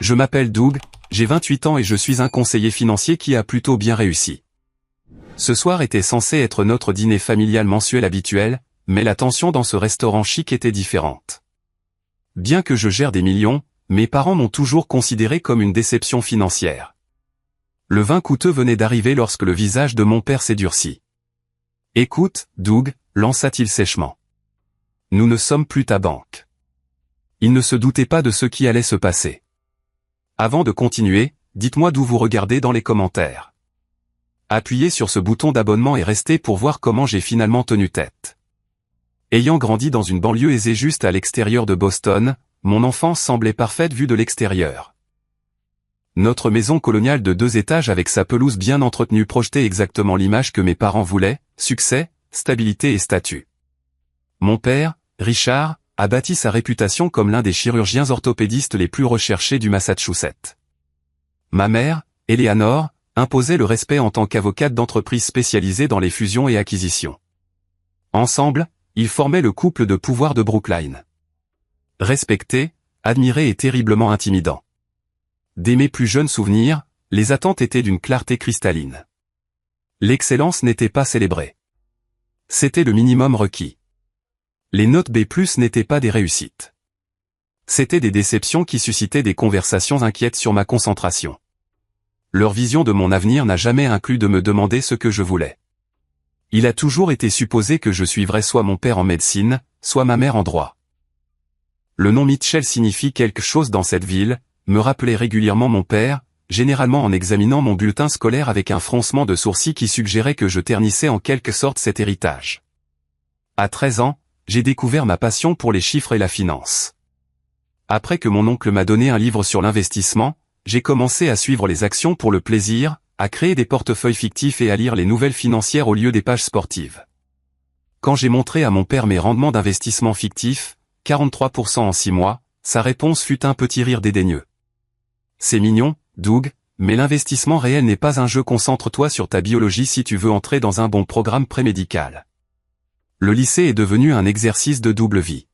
Je m'appelle Doug, j'ai 28 ans et je suis un conseiller financier qui a plutôt bien réussi. Ce soir était censé être notre dîner familial mensuel habituel, mais la tension dans ce restaurant chic était différente. Bien que je gère des millions, mes parents m'ont toujours considéré comme une déception financière. Le vin coûteux venait d'arriver lorsque le visage de mon père s'est durci. « Écoute, Doug » lança-t-il sèchement. « Nous ne sommes plus ta banque. » Il ne se doutait pas de ce qui allait se passer. Avant de continuer, dites-moi d'où vous regardez dans les commentaires. Appuyez sur ce bouton d'abonnement et restez pour voir comment j'ai finalement tenu tête. Ayant grandi dans une banlieue aisée juste à l'extérieur de Boston, mon enfance semblait parfaite vue de l'extérieur. Notre maison coloniale de 2 étages avec sa pelouse bien entretenue projetait exactement l'image que mes parents voulaient, succès, stabilité et statut. Mon père, Richard, a bâti sa réputation comme l'un des chirurgiens orthopédistes les plus recherchés du Massachusetts. Ma mère, Eleanor, imposait le respect en tant qu'avocate d'entreprise spécialisée dans les fusions et acquisitions. Ensemble, ils formaient le couple de pouvoir de Brookline. Respecté, admiré et terriblement intimidant. Dès mes plus jeunes souvenirs, les attentes étaient d'une clarté cristalline. L'excellence n'était pas célébrée. C'était le minimum requis. Les notes B+ n'étaient pas des réussites. C'étaient des déceptions qui suscitaient des conversations inquiètes sur ma concentration. Leur vision de mon avenir n'a jamais inclus de me demander ce que je voulais. Il a toujours été supposé que je suivrais soit mon père en médecine, soit ma mère en droit. Le nom Mitchell signifie quelque chose dans cette ville, me rappelait régulièrement mon père, généralement en examinant mon bulletin scolaire avec un froncement de sourcils qui suggérait que je ternissais en quelque sorte cet héritage. À 13 ans, j'ai découvert ma passion pour les chiffres et la finance. Après que mon oncle m'a donné un livre sur l'investissement, j'ai commencé à suivre les actions pour le plaisir, à créer des portefeuilles fictifs et à lire les nouvelles financières au lieu des pages sportives. Quand j'ai montré à mon père mes rendements d'investissement fictifs, 43% en 6 mois, sa réponse fut un petit rire dédaigneux. C'est mignon, Doug, mais l'investissement réel n'est pas un jeu. Concentre-toi sur ta biologie si tu veux entrer dans un bon programme prémédical. Le lycée est devenu un exercice de double vie.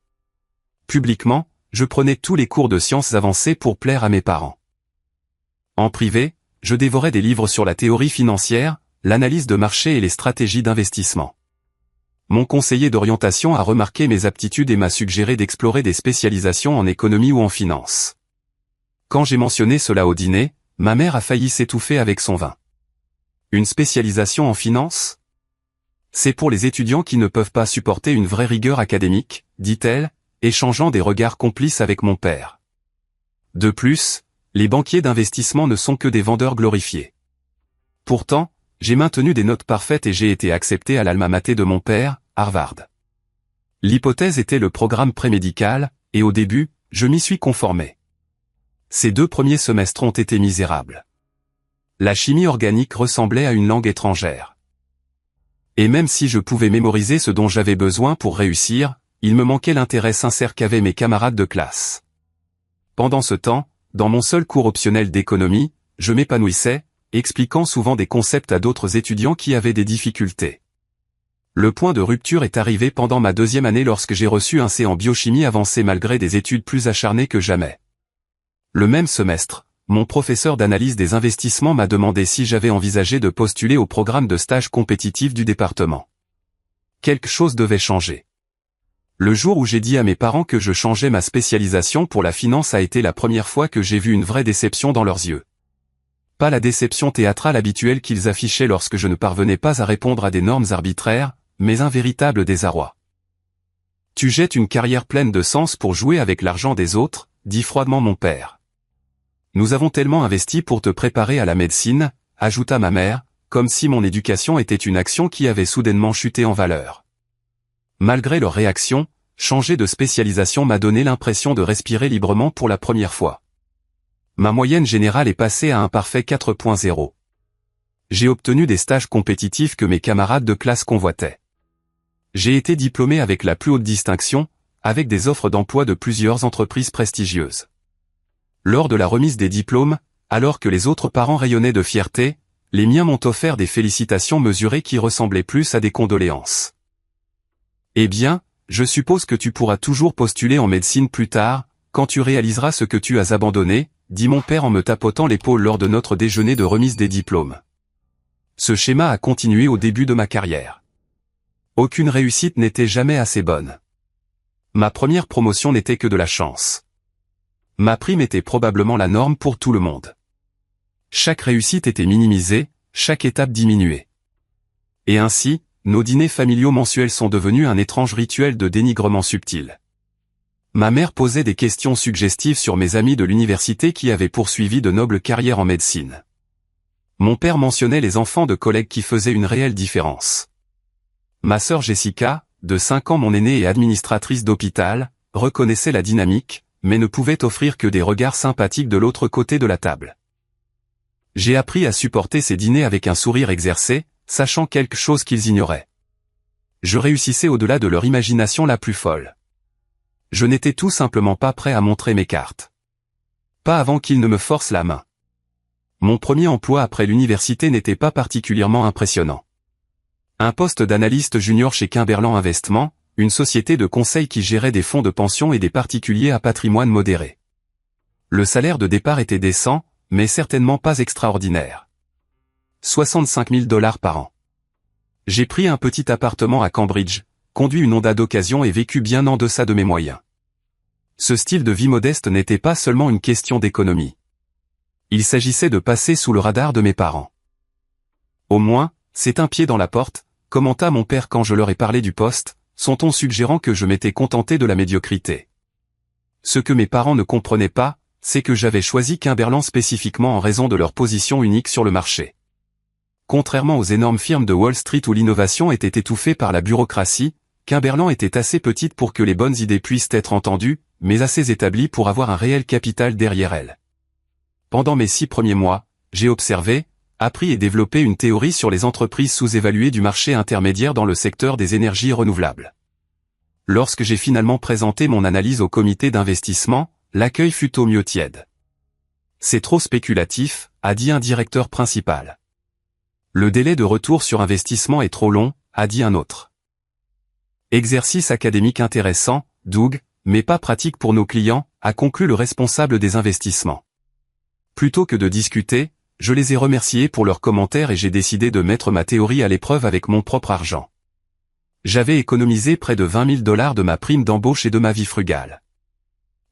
Publiquement, je prenais tous les cours de sciences avancées pour plaire à mes parents. En privé, je dévorais des livres sur la théorie financière, l'analyse de marché et les stratégies d'investissement. Mon conseiller d'orientation a remarqué mes aptitudes et m'a suggéré d'explorer des spécialisations en économie ou en finance. Quand j'ai mentionné cela au dîner, ma mère a failli s'étouffer avec son vin. Une spécialisation en finance ? C'est pour les étudiants qui ne peuvent pas supporter une vraie rigueur académique, dit-elle, échangeant des regards complices avec mon père. De plus, les banquiers d'investissement ne sont que des vendeurs glorifiés. Pourtant, j'ai maintenu des notes parfaites et j'ai été accepté à l'alma mater de mon père, Harvard. L'hypothèse était le programme prémédical, et au début, je m'y suis conformé. Ces 2 premiers semestres ont été misérables. La chimie organique ressemblait à une langue étrangère. Et même si je pouvais mémoriser ce dont j'avais besoin pour réussir, il me manquait l'intérêt sincère qu'avaient mes camarades de classe. Pendant ce temps, dans mon seul cours optionnel d'économie, je m'épanouissais, expliquant souvent des concepts à d'autres étudiants qui avaient des difficultés. Le point de rupture est arrivé pendant ma 2e année lorsque j'ai reçu un C en biochimie avancée malgré des études plus acharnées que jamais. Le même semestre, mon professeur d'analyse des investissements m'a demandé si j'avais envisagé de postuler au programme de stage compétitif du département. Quelque chose devait changer. Le jour où j'ai dit à mes parents que je changeais ma spécialisation pour la finance a été la première fois que j'ai vu une vraie déception dans leurs yeux. Pas la déception théâtrale habituelle qu'ils affichaient lorsque je ne parvenais pas à répondre à des normes arbitraires, mais un véritable désarroi. « Tu jettes une carrière pleine de sens pour jouer avec l'argent des autres », dit froidement mon père. « Nous avons tellement investi pour te préparer à la médecine », ajouta ma mère, comme si mon éducation était une action qui avait soudainement chuté en valeur. Malgré leur réaction, changer de spécialisation m'a donné l'impression de respirer librement pour la première fois. Ma moyenne générale est passée à un parfait 4.0. J'ai obtenu des stages compétitifs que mes camarades de classe convoitaient. J'ai été diplômé avec la plus haute distinction, avec des offres d'emploi de plusieurs entreprises prestigieuses. Lors de la remise des diplômes, alors que les autres parents rayonnaient de fierté, les miens m'ont offert des félicitations mesurées qui ressemblaient plus à des condoléances. Eh bien, je suppose que tu pourras toujours postuler en médecine plus tard, quand tu réaliseras ce que tu as abandonné, dit mon père en me tapotant l'épaule lors de notre déjeuner de remise des diplômes. Ce schéma a continué au début de ma carrière. Aucune réussite n'était jamais assez bonne. Ma première promotion n'était que de la chance. Ma prime était probablement la norme pour tout le monde. Chaque réussite était minimisée, chaque étape diminuée. Et ainsi, nos dîners familiaux mensuels sont devenus un étrange rituel de dénigrement subtil. Ma mère posait des questions suggestives sur mes amis de l'université qui avaient poursuivi de nobles carrières en médecine. Mon père mentionnait les enfants de collègues qui faisaient une réelle différence. Ma sœur Jessica, de 5 ans mon aînée et administratrice d'hôpital, reconnaissait la dynamique, mais ne pouvait offrir que des regards sympathiques de l'autre côté de la table. J'ai appris à supporter ces dîners avec un sourire exercé, sachant quelque chose qu'ils ignoraient. Je réussissais au-delà de leur imagination la plus folle. Je n'étais tout simplement pas prêt à montrer mes cartes. Pas avant qu'ils ne me forcent la main. Mon premier emploi après l'université n'était pas particulièrement impressionnant. Un poste d'analyste junior chez Kimberland Investment, une société de conseil qui gérait des fonds de pension et des particuliers à patrimoine modéré. Le salaire de départ était décent, mais certainement pas extraordinaire. 65 000 $ par an. J'ai pris un petit appartement à Cambridge, conduit une Honda d'occasion et vécu bien en deçà de mes moyens. Ce style de vie modeste n'était pas seulement une question d'économie. Il s'agissait de passer sous le radar de mes parents. Au moins, c'est un pied dans la porte, commenta mon père quand je leur ai parlé du poste, son ton suggérant que je m'étais contenté de la médiocrité. Ce que mes parents ne comprenaient pas, c'est que j'avais choisi Kimberland spécifiquement en raison de leur position unique sur le marché. Contrairement aux énormes firmes de Wall Street où l'innovation était étouffée par la bureaucratie, Kimberland était assez petite pour que les bonnes idées puissent être entendues, mais assez établies pour avoir un réel capital derrière elles. Pendant mes 6 premiers mois, j'ai observé, appris et développé une théorie sur les entreprises sous-évaluées du marché intermédiaire dans le secteur des énergies renouvelables. Lorsque j'ai finalement présenté mon analyse au comité d'investissement, l'accueil fut au mieux tiède. C'est trop spéculatif, a dit un directeur principal. Le délai de retour sur investissement est trop long, a dit un autre. Exercice académique intéressant, Doug, mais pas pratique pour nos clients, a conclu le responsable des investissements. Plutôt que de discuter, je les ai remerciés pour leurs commentaires et j'ai décidé de mettre ma théorie à l'épreuve avec mon propre argent. J'avais économisé près de 20 000 $ de ma prime d'embauche et de ma vie frugale.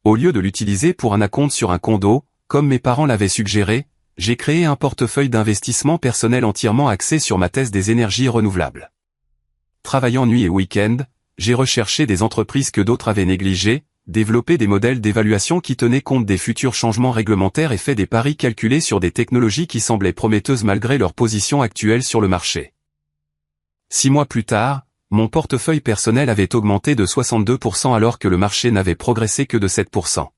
Au lieu de l'utiliser pour un acompte sur un condo, comme mes parents l'avaient suggéré, j'ai créé un portefeuille d'investissement personnel entièrement axé sur ma thèse des énergies renouvelables. Travaillant nuit et week-end, j'ai recherché des entreprises que d'autres avaient négligées, développé des modèles d'évaluation qui tenaient compte des futurs changements réglementaires et fait des paris calculés sur des technologies qui semblaient prometteuses malgré leur position actuelle sur le marché. 6 mois plus tard, mon portefeuille personnel avait augmenté de 62% alors que le marché n'avait progressé que de 7%.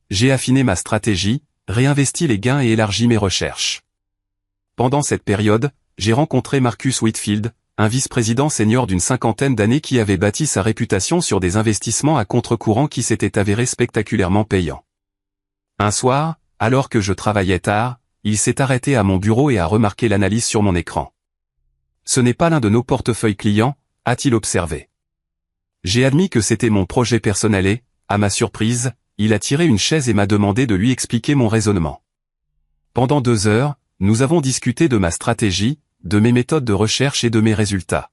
J'ai affiné ma stratégie, réinvesti les gains et élargi mes recherches. Pendant cette période, j'ai rencontré Marcus Whitfield, un vice-président senior d'une 50aine d'années qui avait bâti sa réputation sur des investissements à contre-courant qui s'étaient avérés spectaculairement payants. Un soir, alors que je travaillais tard, il s'est arrêté à mon bureau et a remarqué l'analyse sur mon écran. Ce n'est pas l'un de nos portefeuilles clients, a-t-il observé. J'ai admis que c'était mon projet personnel et, à ma surprise, il a tiré une chaise et m'a demandé de lui expliquer mon raisonnement. Pendant 2 heures, nous avons discuté de ma stratégie, de mes méthodes de recherche et de mes résultats.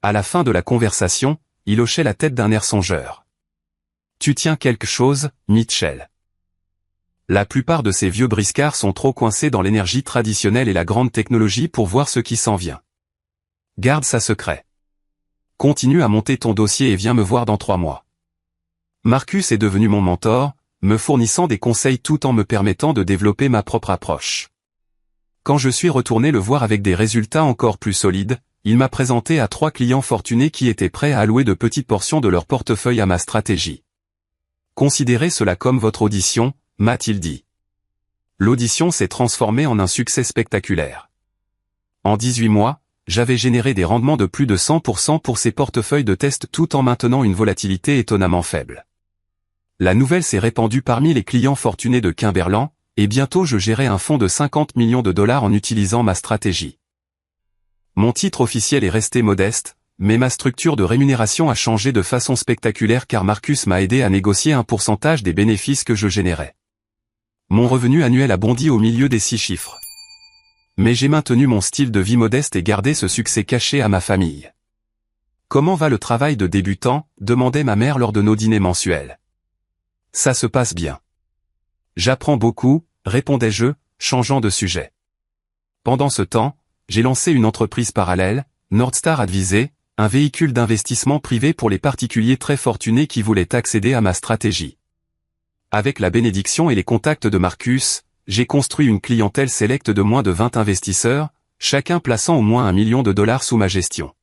À la fin de la conversation, il hochait la tête d'un air songeur. « Tu tiens quelque chose, Mitchell. » La plupart de ces vieux briscards sont trop coincés dans l'énergie traditionnelle et la grande technologie pour voir ce qui s'en vient. Garde ça secret. Continue à monter ton dossier et viens me voir dans 3 mois. Marcus est devenu mon mentor, me fournissant des conseils tout en me permettant de développer ma propre approche. Quand je suis retourné le voir avec des résultats encore plus solides, il m'a présenté à 3 clients fortunés qui étaient prêts à allouer de petites portions de leur portefeuille à ma stratégie. Considérez cela comme votre audition, m'a-t-il dit. L'audition s'est transformée en un succès spectaculaire. En 18 mois, j'avais généré des rendements de plus de 100% pour ces portefeuilles de test tout en maintenant une volatilité étonnamment faible. La nouvelle s'est répandue parmi les clients fortunés de Kimberland, et bientôt je gérais un fonds de 50 millions de $ en utilisant ma stratégie. Mon titre officiel est resté modeste, mais ma structure de rémunération a changé de façon spectaculaire car Marcus m'a aidé à négocier un pourcentage des bénéfices que je générais. Mon revenu annuel a bondi au milieu des 6 chiffres. Mais j'ai maintenu mon style de vie modeste et gardé ce succès caché à ma famille. Comment va le travail de débutant, demandait ma mère lors de nos dîners mensuels. Ça se passe bien. J'apprends beaucoup, répondais-je, changeant de sujet. Pendant ce temps, j'ai lancé une entreprise parallèle, Nordstar Advisé, un véhicule d'investissement privé pour les particuliers très fortunés qui voulaient accéder à ma stratégie. Avec la bénédiction et les contacts de Marcus, j'ai construit une clientèle sélecte de moins de 20 investisseurs, chacun plaçant au moins $1 million sous ma gestion.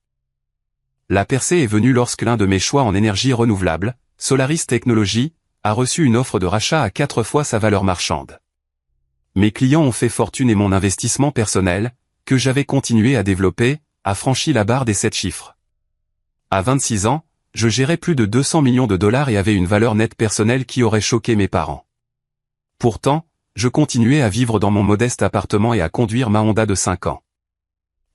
La percée est venue lorsque l'un de mes choix en énergie renouvelable, Solaris Technologies, a reçu une offre de rachat à 4 fois sa valeur marchande. Mes clients ont fait fortune et mon investissement personnel, que j'avais continué à développer, a franchi la barre des 7 chiffres. À 26 ans, je gérais plus de $200 millions et avais une valeur nette personnelle qui aurait choqué mes parents. Pourtant, je continuais à vivre dans mon modeste appartement et à conduire ma Honda de 5 ans.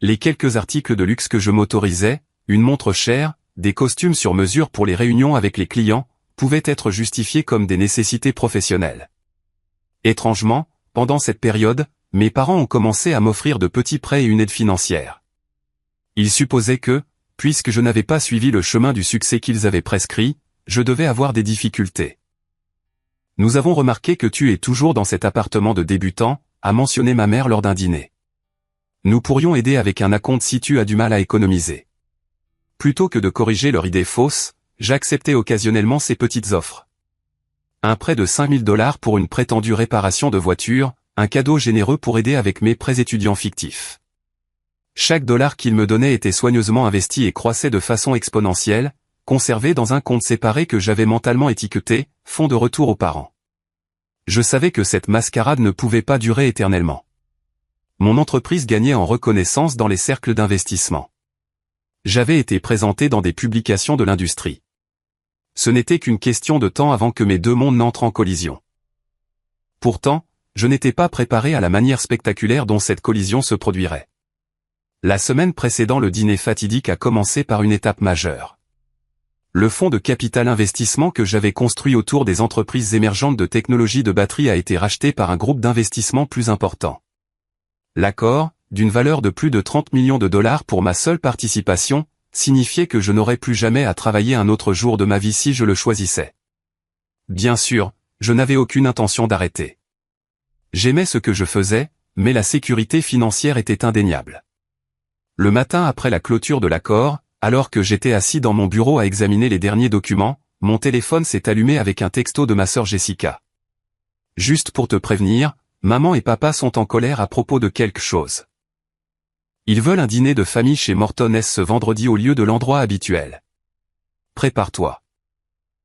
Les quelques articles de luxe que je m'autorisais, une montre chère, des costumes sur mesure pour les réunions avec les clients, pouvaient être justifiés comme des nécessités professionnelles. Étrangement, pendant cette période, mes parents ont commencé à m'offrir de petits prêts et une aide financière. Ils supposaient que, puisque je n'avais pas suivi le chemin du succès qu'ils avaient prescrit, je devais avoir des difficultés. Nous avons remarqué que tu es toujours dans cet appartement de débutant, a mentionné ma mère lors d'un dîner. Nous pourrions aider avec un acompte si tu as du mal à économiser. Plutôt que de corriger leur idée fausse, j'acceptais occasionnellement ces petites offres. Un prêt de $5 000 pour une prétendue réparation de voiture, un cadeau généreux pour aider avec mes prêts étudiants fictifs. Chaque dollar qu'ils me donnaient était soigneusement investi et croissait de façon exponentielle, conservé dans un compte séparé que j'avais mentalement étiqueté « fonds de retour aux parents ». Je savais que cette mascarade ne pouvait pas durer éternellement. Mon entreprise gagnait en reconnaissance dans les cercles d'investissement. J'avais été présenté dans des publications de l'industrie. Ce n'était qu'une question de temps avant que mes deux mondes n'entrent en collision. Pourtant, je n'étais pas préparé à la manière spectaculaire dont cette collision se produirait. La semaine précédant le dîner fatidique a commencé par une étape majeure. Le fonds de capital investissement que j'avais construit autour des entreprises émergentes de technologie de batterie a été racheté par un groupe d'investissement plus important. L'accord, d'une valeur de plus de $30 millions pour ma seule participation, signifiait que je n'aurais plus jamais à travailler un autre jour de ma vie si je le choisissais. Bien sûr, je n'avais aucune intention d'arrêter. J'aimais ce que je faisais, mais la sécurité financière était indéniable. Le matin après la clôture de l'accord, alors que j'étais assis dans mon bureau à examiner les derniers documents, mon téléphone s'est allumé avec un texto de ma sœur Jessica. Juste pour te prévenir, maman et papa sont en colère à propos de quelque chose. Ils veulent un dîner de famille chez Morton ce vendredi au lieu de l'endroit habituel. Prépare-toi.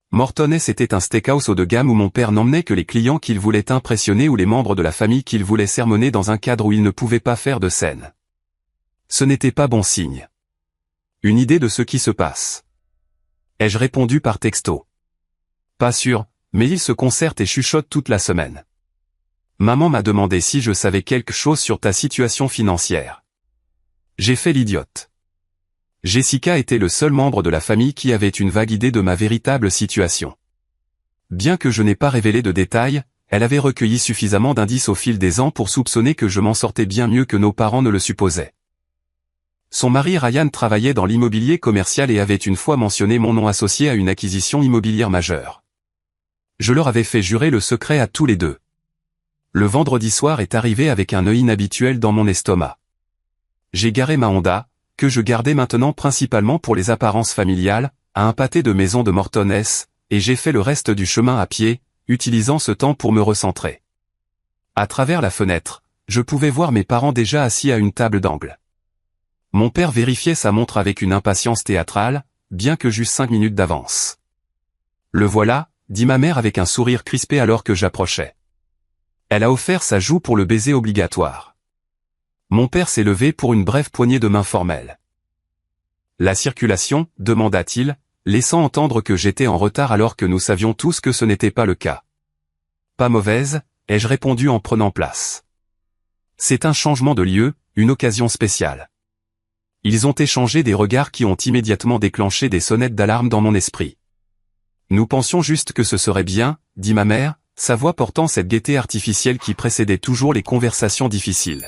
Morton était un steakhouse haut de gamme où mon père n'emmenait que les clients qu'il voulait impressionner ou les membres de la famille qu'il voulait sermonner dans un cadre où il ne pouvait pas faire de scène. Ce n'était pas bon signe. Une idée de ce qui se passe. Ai-je répondu par texto. Pas sûr, mais ils se concertent et chuchotent toute la semaine. Maman m'a demandé si je savais quelque chose sur ta situation financière. J'ai fait l'idiote. Jessica était le seul membre de la famille qui avait une vague idée de ma véritable situation. Bien que je n'ai pas révélé de détails, elle avait recueilli suffisamment d'indices au fil des ans pour soupçonner que je m'en sortais bien mieux que nos parents ne le supposaient. Son mari Ryan travaillait dans l'immobilier commercial et avait une fois mentionné mon nom associé à une acquisition immobilière majeure. Je leur avais fait jurer le secret à tous les deux. Le vendredi soir est arrivé avec un œil inhabituel dans mon estomac. J'ai garé ma Honda, que je gardais maintenant principalement pour les apparences familiales, à un pâté de maison de Morton et j'ai fait le reste du chemin à pied, utilisant ce temps pour me recentrer. À travers la fenêtre, je pouvais voir mes parents déjà assis à une table d'angle. Mon père vérifiait sa montre avec une impatience théâtrale, bien que j'eusse 5 minutes d'avance. Le voilà, dit ma mère avec un sourire crispé alors que j'approchais. Elle a offert sa joue pour le baiser obligatoire. Mon père s'est levé pour une brève poignée de main formelle. La circulation, demanda-t-il, laissant entendre que j'étais en retard alors que nous savions tous que ce n'était pas le cas. Pas mauvaise, ai-je répondu en prenant place. C'est un changement de lieu, une occasion spéciale. Ils ont échangé des regards qui ont immédiatement déclenché des sonnettes d'alarme dans mon esprit. Nous pensions juste que ce serait bien, dit ma mère, sa voix portant cette gaieté artificielle qui précédait toujours les conversations difficiles.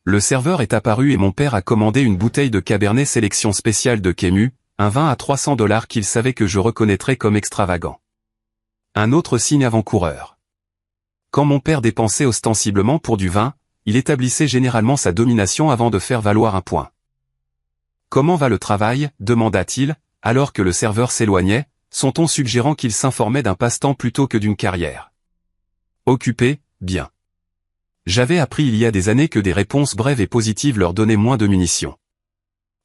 Le serveur est apparu et mon père a commandé une bouteille de Cabernet sélection spéciale de Quému, un vin à $300 qu'il savait que je reconnaîtrais comme extravagant. Un autre signe avant-coureur. Quand mon père dépensait ostensiblement pour du vin, il établissait généralement sa domination avant de faire valoir un point. « Comment va le travail ?» demanda-t-il, alors que le serveur s'éloignait, son ton suggérant qu'il s'informait d'un passe-temps plutôt que d'une carrière. Occupé, bien. J'avais appris il y a des années que des réponses brèves et positives leur donnaient moins de munitions.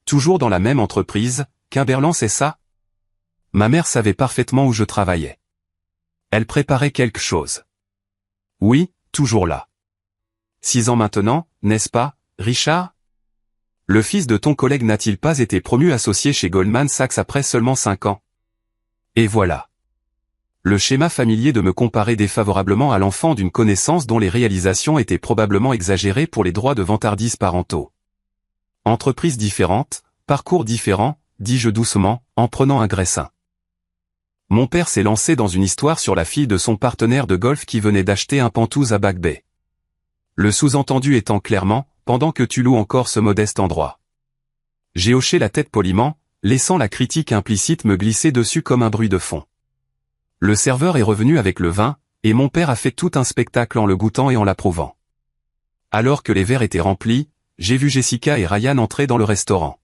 Toujours dans la même entreprise, Kimberland c'est ça? Ma mère savait parfaitement où je travaillais. Elle préparait quelque chose. Oui, toujours là. 6 ans maintenant, n'est-ce pas, Richard? Le fils de ton collègue n'a-t-il pas été promu associé chez Goldman Sachs après seulement 5 ans? Et voilà. Le schéma familier de me comparer défavorablement à l'enfant d'une connaissance dont les réalisations étaient probablement exagérées pour les droits de vantardise parentaux. Entreprises différentes, parcours différents, dis-je doucement, en prenant un graissin. Mon père s'est lancé dans une histoire sur la fille de son partenaire de golf qui venait d'acheter un Pantouse à Back Bay. Le sous-entendu étant clairement, pendant que tu loues encore ce modeste endroit. J'ai hoché la tête poliment, laissant la critique implicite me glisser dessus comme un bruit de fond. Le serveur est revenu avec le vin, et mon père a fait tout un spectacle en le goûtant et en l'approuvant. Alors que les verres étaient remplis, j'ai vu Jessica et Ryan entrer dans le restaurant.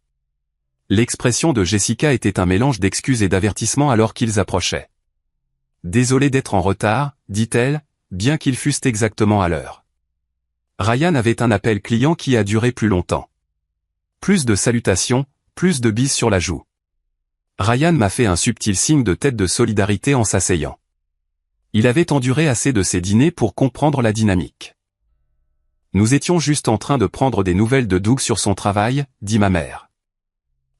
L'expression de Jessica était un mélange d'excuses et d'avertissements alors qu'ils approchaient. « Désolé d'être en retard », dit-elle, bien qu'ils fussent exactement à l'heure. Ryan avait un appel client qui a duré plus longtemps. Plus de salutations, plus de bises sur la joue. Ryan m'a fait un subtil signe de tête de solidarité en s'asseyant. Il avait enduré assez de ces dîners pour comprendre la dynamique. Nous étions juste en train de prendre des nouvelles de Doug sur son travail, dit ma mère.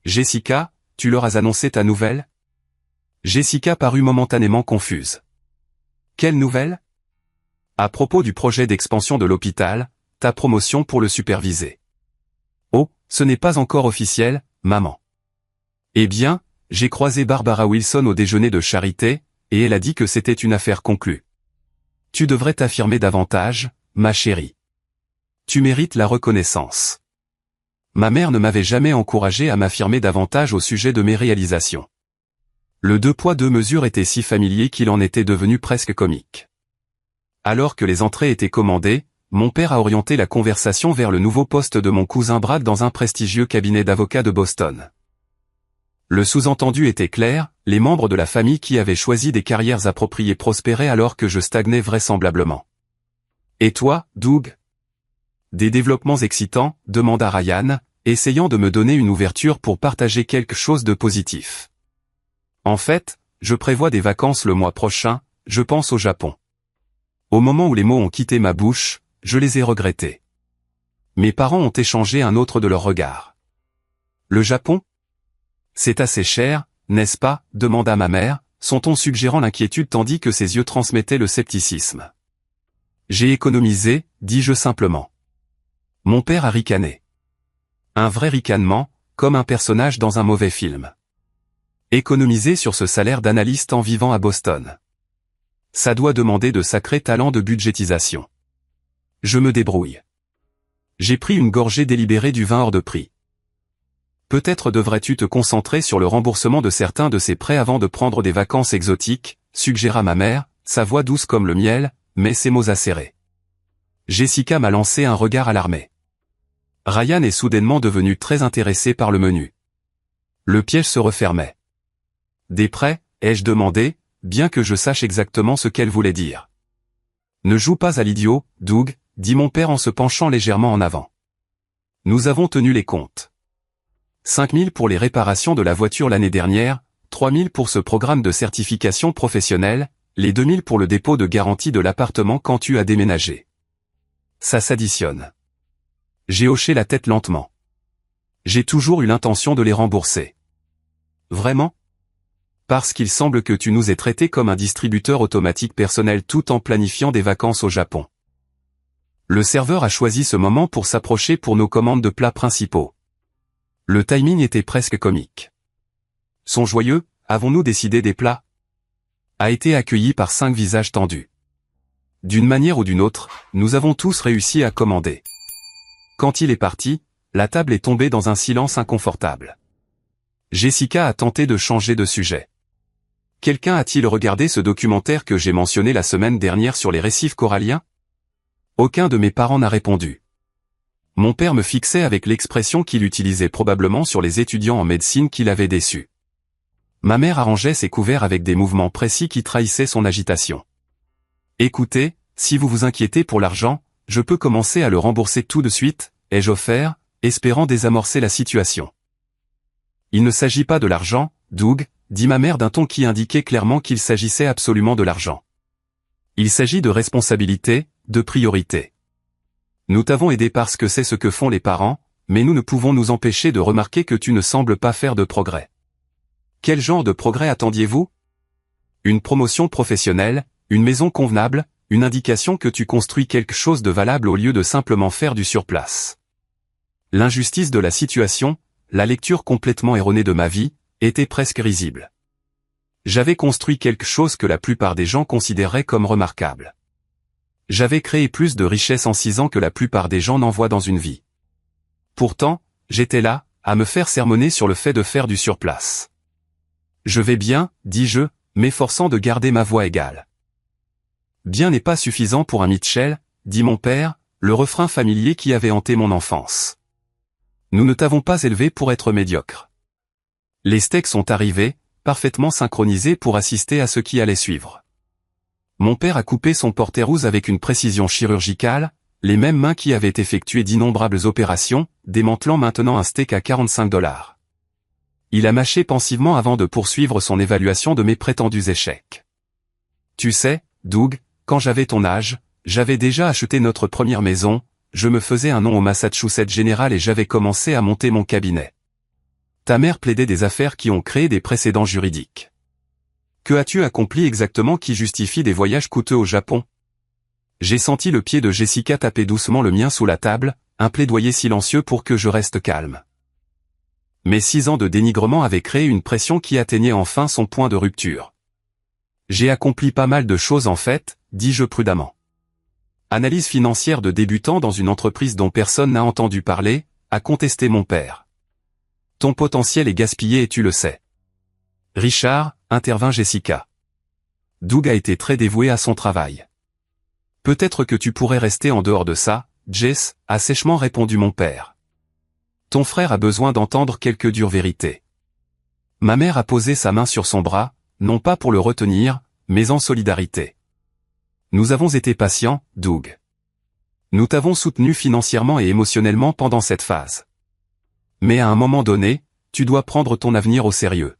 Jessica, tu leur as annoncé ta nouvelle? Jessica parut momentanément confuse. Quelle nouvelle? À propos du projet d'expansion de l'hôpital, ta promotion pour le superviser. Oh, ce n'est pas encore officiel, maman. Eh bien, j'ai croisé Barbara Wilson au déjeuner de charité, et elle a dit que c'était une affaire conclue. Tu devrais t'affirmer davantage, ma chérie. Tu mérites la reconnaissance. Ma mère ne m'avait jamais encouragé à m'affirmer davantage au sujet de mes réalisations. Le 2 poids 2 mesures était si familier qu'il en était devenu presque comique. Alors que les entrées étaient commandées, mon père a orienté la conversation vers le nouveau poste de mon cousin Brad dans un prestigieux cabinet d'avocats de Boston. Le sous-entendu était clair, les membres de la famille qui avaient choisi des carrières appropriées prospéraient alors que je stagnais vraisemblablement. Et toi, Doug? Des développements excitants, demanda Ryan, essayant de me donner une ouverture pour partager quelque chose de positif. En fait, je prévois des vacances le mois prochain, je pense au Japon. Au moment où les mots ont quitté ma bouche, je les ai regrettés. Mes parents ont échangé un autre de leurs regards. Le Japon? C'est assez cher, n'est-ce pas? Demanda ma mère, son ton suggérant l'inquiétude tandis que ses yeux transmettaient le scepticisme. J'ai économisé, dis-je simplement. Mon père a ricané. Un vrai ricanement, comme un personnage dans un mauvais film. Économiser sur ce salaire d'analyste en vivant à Boston. Ça doit demander de sacrés talents de budgétisation. Je me débrouille. J'ai pris une gorgée délibérée du vin hors de prix. Peut-être devrais-tu te concentrer sur le remboursement de certains de ces prêts avant de prendre des vacances exotiques, suggéra ma mère, sa voix douce comme le miel, mais ses mots acérés. Jessica m'a lancé un regard alarmé. Ryan est soudainement devenu très intéressé par le menu. Le piège se refermait. Des prêts, ai-je demandé, bien que je sache exactement ce qu'elle voulait dire. Ne joue pas à l'idiot, Doug, dit mon père en se penchant légèrement en avant. Nous avons tenu les comptes. 5 000 pour les réparations de la voiture l'année dernière, 3 000 pour ce programme de certification professionnelle, les 2 000 pour le dépôt de garantie de l'appartement quand tu as déménagé. Ça s'additionne. J'ai hoché la tête lentement. J'ai toujours eu l'intention de les rembourser. Vraiment? Parce qu'il semble que tu nous aies traités comme un distributeur automatique personnel tout en planifiant des vacances au Japon. Le serveur a choisi ce moment pour s'approcher pour nos commandes de plats principaux. Le timing était presque comique. Son joyeux, avons-nous décidé des plats? A été accueilli par 5 visages tendus. D'une manière ou d'une autre, nous avons tous réussi à commander. Quand il est parti, la table est tombée dans un silence inconfortable. Jessica a tenté de changer de sujet. Quelqu'un a-t-il regardé ce documentaire que j'ai mentionné la semaine dernière sur les récifs coralliens? Aucun de mes parents n'a répondu. Mon père me fixait avec l'expression qu'il utilisait probablement sur les étudiants en médecine qui l'avaient déçu. Ma mère arrangeait ses couverts avec des mouvements précis qui trahissaient son agitation. Écoutez, si vous vous inquiétez pour l'argent, je peux commencer à le rembourser tout de suite, ai-je offert, espérant désamorcer la situation. Il ne s'agit pas de l'argent, Doug, dit ma mère d'un ton qui indiquait clairement qu'il s'agissait absolument de l'argent. Il s'agit de responsabilité, de priorité. Nous t'avons aidé parce que c'est ce que font les parents, mais nous ne pouvons nous empêcher de remarquer que tu ne sembles pas faire de progrès. Quel genre de progrès attendiez-vous? Une promotion professionnelle, une maison convenable, une indication que tu construis quelque chose de valable au lieu de simplement faire du surplace. L'injustice de la situation, la lecture complètement erronée de ma vie, était presque risible. J'avais construit quelque chose que la plupart des gens considéraient comme remarquable. J'avais créé plus de richesses en 6 ans que la plupart des gens n'en voient dans une vie. Pourtant, j'étais là, à me faire sermonner sur le fait de faire du surplace. Je vais bien, dis-je, m'efforçant de garder ma voix égale. Bien n'est pas suffisant pour un Mitchell, dit mon père, le refrain familier qui avait hanté mon enfance. Nous ne t'avons pas élevé pour être médiocre. Les steaks sont arrivés, parfaitement synchronisés pour assister à ce qui allait suivre. Mon père a coupé son porterousse avec une précision chirurgicale, les mêmes mains qui avaient effectué d'innombrables opérations, démantelant maintenant un steak à $45. Il a mâché pensivement avant de poursuivre son évaluation de mes prétendus échecs. Tu sais, Doug, quand j'avais ton âge, j'avais déjà acheté notre première maison, je me faisais un nom au Massachusetts General et j'avais commencé à monter mon cabinet. Ta mère plaidait des affaires qui ont créé des précédents juridiques. Que as-tu accompli exactement qui justifie des voyages coûteux au Japon? J'ai senti le pied de Jessica taper doucement le mien sous la table, un plaidoyer silencieux pour que je reste calme. Mes 6 ans de dénigrement avaient créé une pression qui atteignait enfin son point de rupture. J'ai accompli pas mal de choses en fait, dis-je prudemment. Analyse financière de débutant dans une entreprise dont personne n'a entendu parler, a contesté mon père. Ton potentiel est gaspillé et tu le sais. Richard, intervint Jessica. Doug a été très dévoué à son travail. Peut-être que tu pourrais rester en dehors de ça, Jess, a sèchement répondu mon père. Ton frère a besoin d'entendre quelques dures vérités. Ma mère a posé sa main sur son bras, non pas pour le retenir, mais en solidarité. Nous avons été patients, Doug. Nous t'avons soutenu financièrement et émotionnellement pendant cette phase. Mais à un moment donné, tu dois prendre ton avenir au sérieux.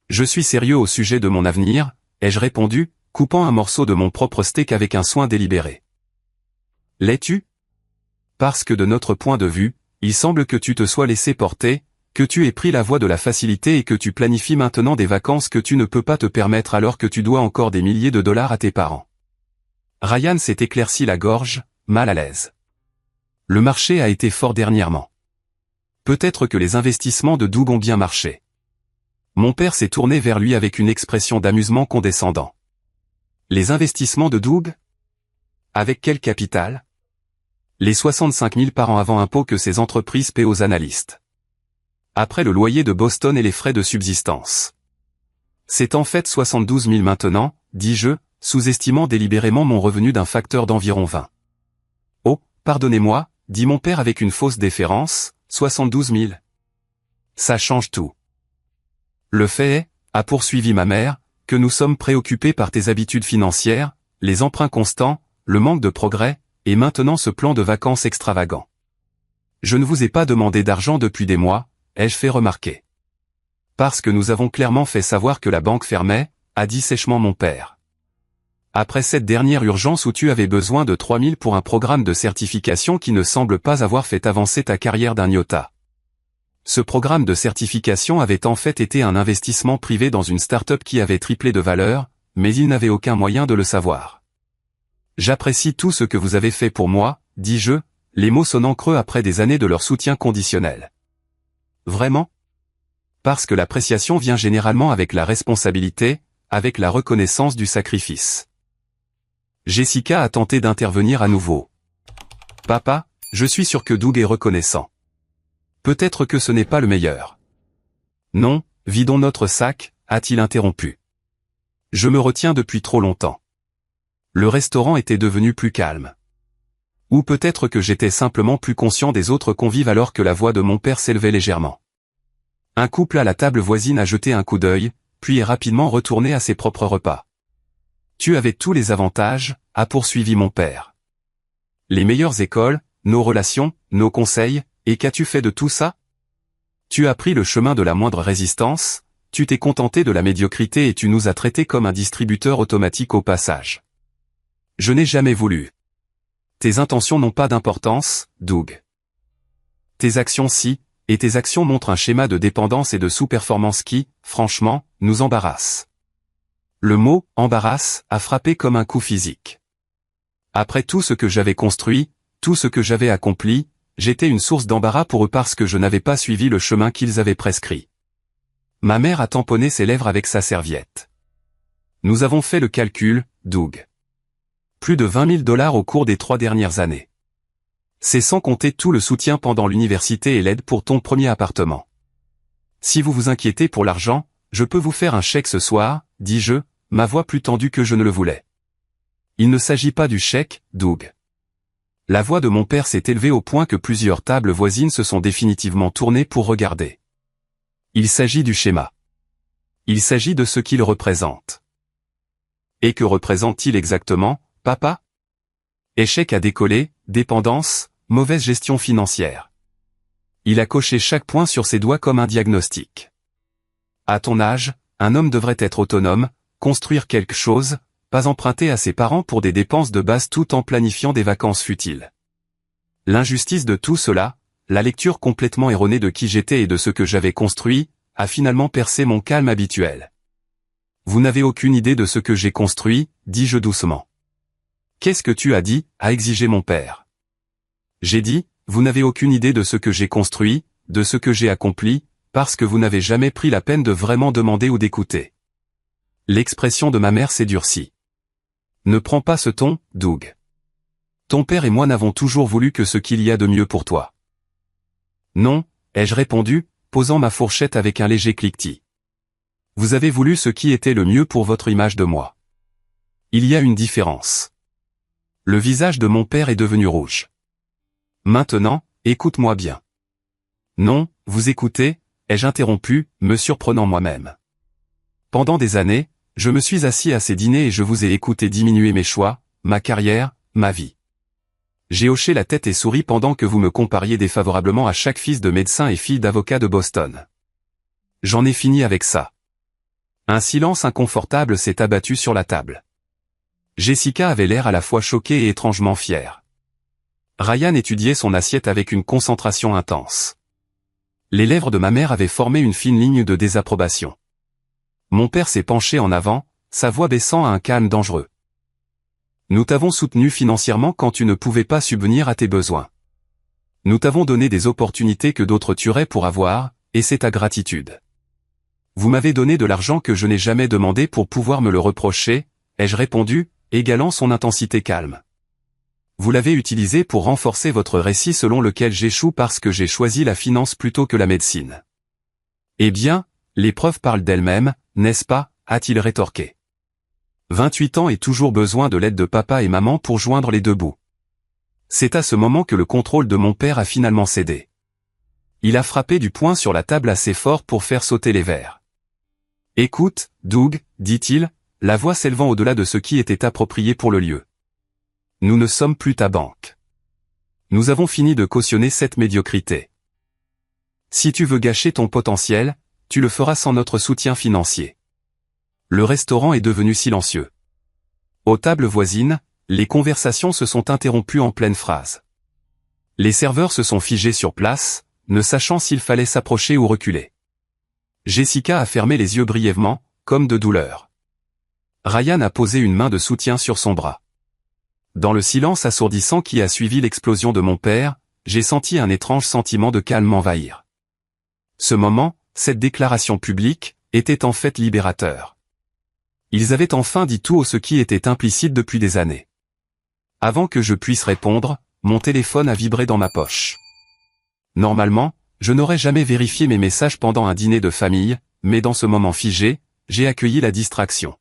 Je suis sérieux au sujet de mon avenir, ai-je répondu, coupant un morceau de mon propre steak avec un soin délibéré. L'es-tu? Parce que de notre point de vue, il semble que tu te sois laissé porter, que tu aies pris la voie de la facilité et que tu planifies maintenant des vacances que tu ne peux pas te permettre alors que tu dois encore des milliers de dollars à tes parents. Ryan s'est éclairci la gorge, mal à l'aise. Le marché a été fort dernièrement. Peut-être que les investissements de Doug ont bien marché. Mon père s'est tourné vers lui avec une expression d'amusement condescendant. Les investissements de Doug? Avec quel capital? Les 65 000 par an avant impôt que ces entreprises paient aux analystes. Après le loyer de Boston et les frais de subsistance. C'est en fait 72 000 maintenant, dis-je, sous-estimant délibérément mon revenu d'un facteur d'environ 20. Oh, pardonnez-moi, dit mon père avec une fausse déférence, 72 000. Ça change tout. Le fait est, a poursuivi ma mère, que nous sommes préoccupés par tes habitudes financières, les emprunts constants, le manque de progrès, et maintenant ce plan de vacances extravagant. Je ne vous ai pas demandé d'argent depuis des mois, ai-je fait remarquer. Parce que nous avons clairement fait savoir que la banque fermait, a dit sèchement mon père. Après cette dernière urgence où tu avais besoin de 3 000 pour un programme de certification qui ne semble pas avoir fait avancer ta carrière d'un iota. Ce programme de certification avait en fait été un investissement privé dans une start-up qui avait triplé de valeur, mais il n'avait aucun moyen de le savoir. J'apprécie tout ce que vous avez fait pour moi, dis-je, les mots sonnant creux après des années de leur soutien conditionnel. Vraiment? Parce que l'appréciation vient généralement avec la responsabilité, avec la reconnaissance du sacrifice. Jessica a tenté d'intervenir à nouveau. Papa, je suis sûr que Doug est reconnaissant. Peut-être que ce n'est pas le meilleur. Non, vidons notre sac, a-t-il interrompu. Je me retiens depuis trop longtemps. Le restaurant était devenu plus calme. Ou peut-être que j'étais simplement plus conscient des autres convives alors que la voix de mon père s'élevait légèrement. Un couple à la table voisine a jeté un coup d'œil, puis est rapidement retourné à ses propres repas. Tu avais tous les avantages, a poursuivi mon père. Les meilleures écoles, nos relations, nos conseils, et qu'as-tu fait de tout ça? Tu as pris le chemin de la moindre résistance, tu t'es contenté de la médiocrité et tu nous as traités comme un distributeur automatique au passage. Je n'ai jamais voulu. Tes intentions n'ont pas d'importance, Doug. Tes actions si, et tes actions montrent un schéma de dépendance et de sous-performance qui, franchement, nous embarrasse. Le mot « embarrasse » a frappé comme un coup physique. Après tout ce que j'avais construit, tout ce que j'avais accompli, j'étais une source d'embarras pour eux parce que je n'avais pas suivi le chemin qu'ils avaient prescrit. Ma mère a tamponné ses lèvres avec sa serviette. Nous avons fait le calcul, Doug. Plus de 20 000 $ au cours des 3 dernières années. C'est sans compter tout le soutien pendant l'université et l'aide pour ton premier appartement. Si vous vous inquiétez pour l'argent, je peux vous faire un chèque ce soir, dis-je, ma voix plus tendue que je ne le voulais. Il ne s'agit pas du chèque, Doug. La voix de mon père s'est élevée au point que plusieurs tables voisines se sont définitivement tournées pour regarder. Il s'agit du schéma. Il s'agit de ce qu'il représente. Et que représente-t-il exactement, papa? Échec à décoller, dépendance, mauvaise gestion financière. Il a coché chaque point sur ses doigts comme un diagnostic. À ton âge, un homme devrait être autonome, construire quelque chose, pas emprunter à ses parents pour des dépenses de base tout en planifiant des vacances futiles. L'injustice de tout cela, la lecture complètement erronée de qui j'étais et de ce que j'avais construit, a finalement percé mon calme habituel. Vous n'avez aucune idée de ce que j'ai construit, dis-je doucement. Qu'est-ce que tu as dit, a exigé mon père. J'ai dit, vous n'avez aucune idée de ce que j'ai construit, de ce que j'ai accompli, parce que vous n'avez jamais pris la peine de vraiment demander ou d'écouter. L'expression de ma mère s'est durcie. Ne prends pas ce ton, Doug. Ton père et moi n'avons toujours voulu que ce qu'il y a de mieux pour toi. Non, ai-je répondu, posant ma fourchette avec un léger cliquetis. Vous avez voulu ce qui était le mieux pour votre image de moi. Il y a une différence. Le visage de mon père est devenu rouge. Maintenant, écoute-moi bien. Non, vous écoutez, ai-je interrompu, me surprenant moi-même. Pendant des années, je me suis assis à ces dîners et je vous ai écouté diminuer mes choix, ma carrière, ma vie. J'ai hoché la tête et souri pendant que vous me compariez défavorablement à chaque fils de médecin et fille d'avocat de Boston. J'en ai fini avec ça. Un silence inconfortable s'est abattu sur la table. Jessica avait l'air à la fois choquée et étrangement fière. Ryan étudiait son assiette avec une concentration intense. Les lèvres de ma mère avaient formé une fine ligne de désapprobation. Mon père s'est penché en avant, sa voix baissant à un calme dangereux. Nous t'avons soutenu financièrement quand tu ne pouvais pas subvenir à tes besoins. Nous t'avons donné des opportunités que d'autres tueraient pour avoir, et c'est ta gratitude. Vous m'avez donné de l'argent que je n'ai jamais demandé pour pouvoir me le reprocher, ai-je répondu, égalant son intensité calme. Vous l'avez utilisé pour renforcer votre récit selon lequel j'échoue parce que j'ai choisi la finance plutôt que la médecine. Eh bien, les preuves parlent d'elles-mêmes, n'est-ce pas, a-t-il rétorqué. 28 ans et toujours besoin de l'aide de papa et maman pour joindre les deux bouts. C'est à ce moment que le contrôle de mon père a finalement cédé. Il a frappé du poing sur la table assez fort pour faire sauter les verres. Écoute, Doug, dit-il, la voix s'élevant au-delà de ce qui était approprié pour le lieu. Nous ne sommes plus ta banque. Nous avons fini de cautionner cette médiocrité. Si tu veux gâcher ton potentiel, tu le feras sans notre soutien financier. Le restaurant est devenu silencieux. Aux tables voisines, les conversations se sont interrompues en pleine phrase. Les serveurs se sont figés sur place, ne sachant s'il fallait s'approcher ou reculer. Jessica a fermé les yeux brièvement, comme de douleur. Ryan a posé une main de soutien sur son bras. Dans le silence assourdissant qui a suivi l'explosion de mon père, j'ai senti un étrange sentiment de calme m'envahir. Ce moment, cette déclaration publique, était en fait libérateur. Ils avaient enfin dit tout ce qui était implicite depuis des années. Avant que je puisse répondre, mon téléphone a vibré dans ma poche. Normalement, je n'aurais jamais vérifié mes messages pendant un dîner de famille, mais dans ce moment figé, j'ai accueilli la distraction.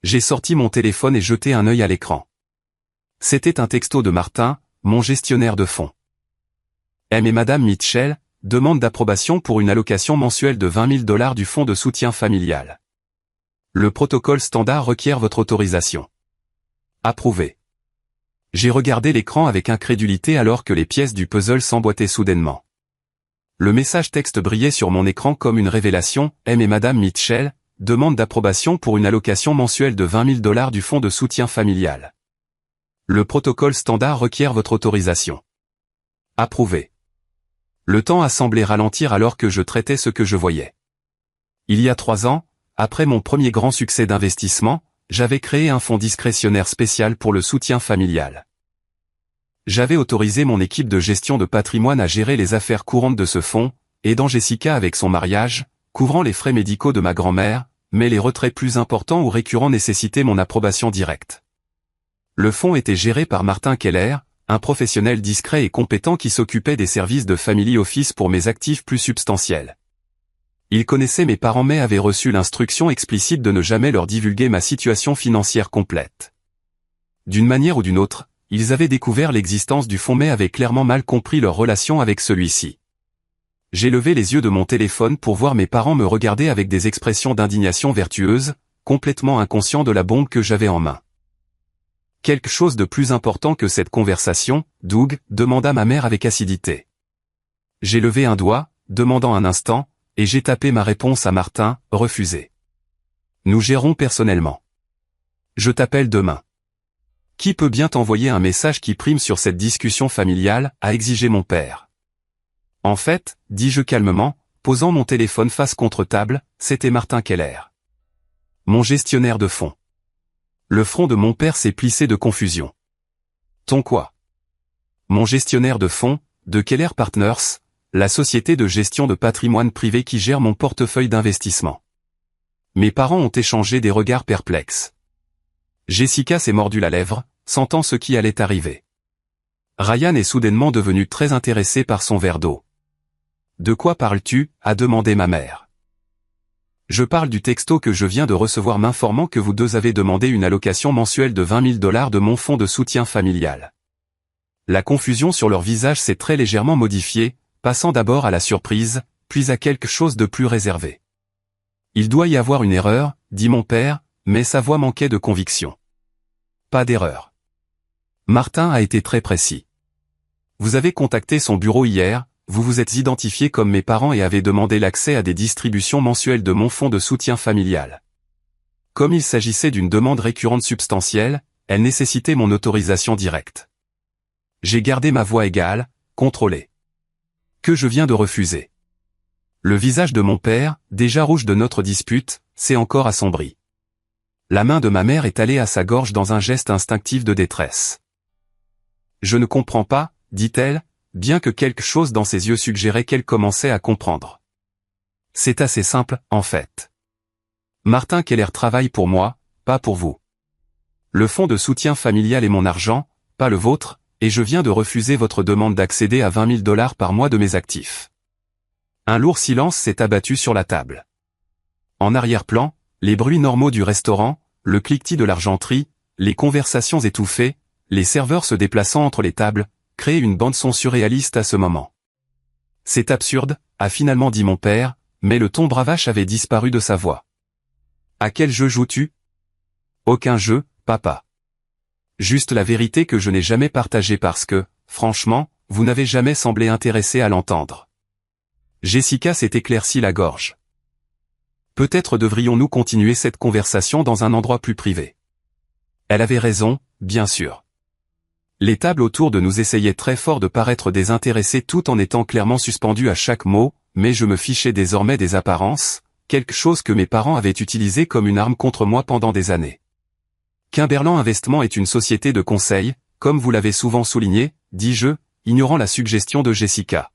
J'ai sorti mon téléphone et jeté un œil à l'écran. C'était un texto de Martin, mon gestionnaire de fonds. M et Madame Mitchell, demande d'approbation pour une allocation mensuelle de $20 000 du fonds de soutien familial. Le protocole standard requiert votre autorisation. Approuvé. J'ai regardé l'écran avec incrédulité alors que les pièces du puzzle s'emboîtaient soudainement. Le message texte brillait sur mon écran comme une révélation, M et Madame Mitchell, demande d'approbation pour une allocation mensuelle de $20 000 du fonds de soutien familial. Le protocole standard requiert votre autorisation. Approuvé. Le temps a semblé ralentir alors que je traitais ce que je voyais. Il y a 3 ans, après mon premier grand succès d'investissement, j'avais créé un fonds discrétionnaire spécial pour le soutien familial. J'avais autorisé mon équipe de gestion de patrimoine à gérer les affaires courantes de ce fonds, aidant Jessica avec son mariage, couvrant les frais médicaux de ma grand-mère, mais les retraits plus importants ou récurrents nécessitaient mon approbation directe. Le fonds était géré par Martin Keller, un professionnel discret et compétent qui s'occupait des services de family office pour mes actifs plus substantiels. Il connaissait mes parents mais avait reçu l'instruction explicite de ne jamais leur divulguer ma situation financière complète. D'une manière ou d'une autre, ils avaient découvert l'existence du fonds mais avaient clairement mal compris leur relation avec celui-ci. J'ai levé les yeux de mon téléphone pour voir mes parents me regarder avec des expressions d'indignation vertueuse, complètement inconscients de la bombe que j'avais en main. Quelque chose de plus important que cette conversation, Doug, demanda ma mère avec acidité. J'ai levé un doigt, demandant un instant, et j'ai tapé ma réponse à Martin, refusé. Nous gérons personnellement. Je t'appelle demain. Qui peut bien t'envoyer un message qui prime sur cette discussion familiale, a exigé mon père. En fait, dis-je calmement, posant mon téléphone face contre table, c'était Martin Keller. Mon gestionnaire de fonds. Le front de mon père s'est plissé de confusion. Ton quoi? Mon gestionnaire de fonds, de Keller Partners, la société de gestion de patrimoine privé qui gère mon portefeuille d'investissement. Mes parents ont échangé des regards perplexes. Jessica s'est mordu la lèvre, sentant ce qui allait arriver. Ryan est soudainement devenu très intéressé par son verre d'eau. De quoi parles-tu? A demandé ma mère. Je parle du texto que je viens de recevoir m'informant que vous deux avez demandé une allocation mensuelle de $20 000 de mon fonds de soutien familial. La confusion sur leur visage s'est très légèrement modifiée, passant d'abord à la surprise, puis à quelque chose de plus réservé. Il doit y avoir une erreur, dit mon père, mais sa voix manquait de conviction. Pas d'erreur. Martin a été très précis. Vous avez contacté son bureau hier, vous vous êtes identifié comme mes parents et avez demandé l'accès à des distributions mensuelles de mon fonds de soutien familial. Comme il s'agissait d'une demande récurrente substantielle, elle nécessitait mon autorisation directe. J'ai gardé ma voix égale, contrôlée. Que je viens de refuser. Le visage de mon père, déjà rouge de notre dispute, s'est encore assombri. La main de ma mère est allée à sa gorge dans un geste instinctif de détresse. Je ne comprends pas, dit-elle, bien que quelque chose dans ses yeux suggérait qu'elle commençait à comprendre. C'est assez simple, en fait. Martin Keller travaille pour moi, pas pour vous. Le fonds de soutien familial est mon argent, pas le vôtre, et je viens de refuser votre demande d'accéder à $20 000 par mois de mes actifs. Un lourd silence s'est abattu sur la table. En arrière-plan, les bruits normaux du restaurant, le cliquetis de l'argenterie, les conversations étouffées, les serveurs se déplaçant entre les tables, créaient une bande-son surréaliste à ce moment. C'est absurde, a finalement dit mon père, mais le ton bravache avait disparu de sa voix. À quel jeu joues-tu? Aucun jeu, papa. Juste la vérité que je n'ai jamais partagée parce que, franchement, vous n'avez jamais semblé intéressé à l'entendre. Jessica s'est éclairci la gorge. Peut-être devrions-nous continuer cette conversation dans un endroit plus privé. Elle avait raison, bien sûr. Les tables autour de nous essayaient très fort de paraître désintéressées tout en étant clairement suspendues à chaque mot, mais je me fichais désormais des apparences, quelque chose que mes parents avaient utilisé comme une arme contre moi pendant des années. Kimberland Investment est une société de conseil, comme vous l'avez souvent souligné, dis-je, ignorant la suggestion de Jessica.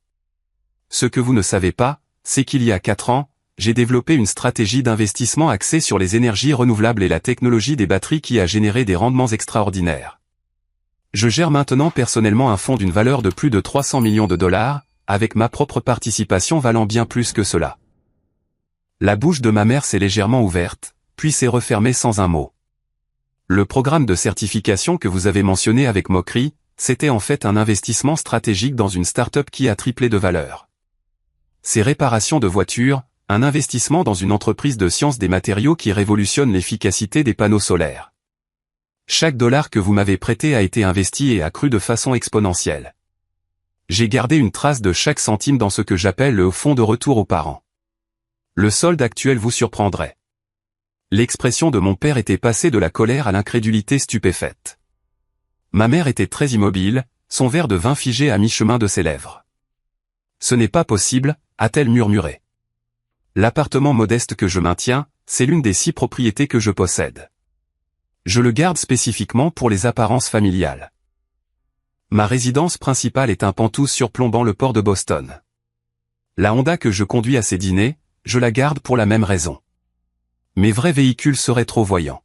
Ce que vous ne savez pas, c'est qu'il y a 4 ans, j'ai développé une stratégie d'investissement axée sur les énergies renouvelables et la technologie des batteries qui a généré des rendements extraordinaires. Je gère maintenant personnellement un fonds d'une valeur de plus de 300 millions de dollars, avec ma propre participation valant bien plus que cela. La bouche de ma mère s'est légèrement ouverte, puis s'est refermée sans un mot. Le programme de certification que vous avez mentionné avec moquerie, c'était en fait un investissement stratégique dans une start-up qui a triplé de valeur. Ces réparations de voitures, un investissement dans une entreprise de science des matériaux qui révolutionne l'efficacité des panneaux solaires. Chaque dollar que vous m'avez prêté a été investi et accru de façon exponentielle. J'ai gardé une trace de chaque centime dans ce que j'appelle le fonds de retour aux parents. Le solde actuel vous surprendrait. L'expression de mon père était passée de la colère à l'incrédulité stupéfaite. Ma mère était très immobile, son verre de vin figé à mi-chemin de ses lèvres. « Ce n'est pas possible », a-t-elle murmuré. « L'appartement modeste que je maintiens, c'est l'une des 6 propriétés que je possède. Je le garde spécifiquement pour les apparences familiales. Ma résidence principale est un penthouse surplombant le port de Boston. La Honda que je conduis à ces dîners, je la garde pour la même raison. Mes vrais véhicules seraient trop voyants. »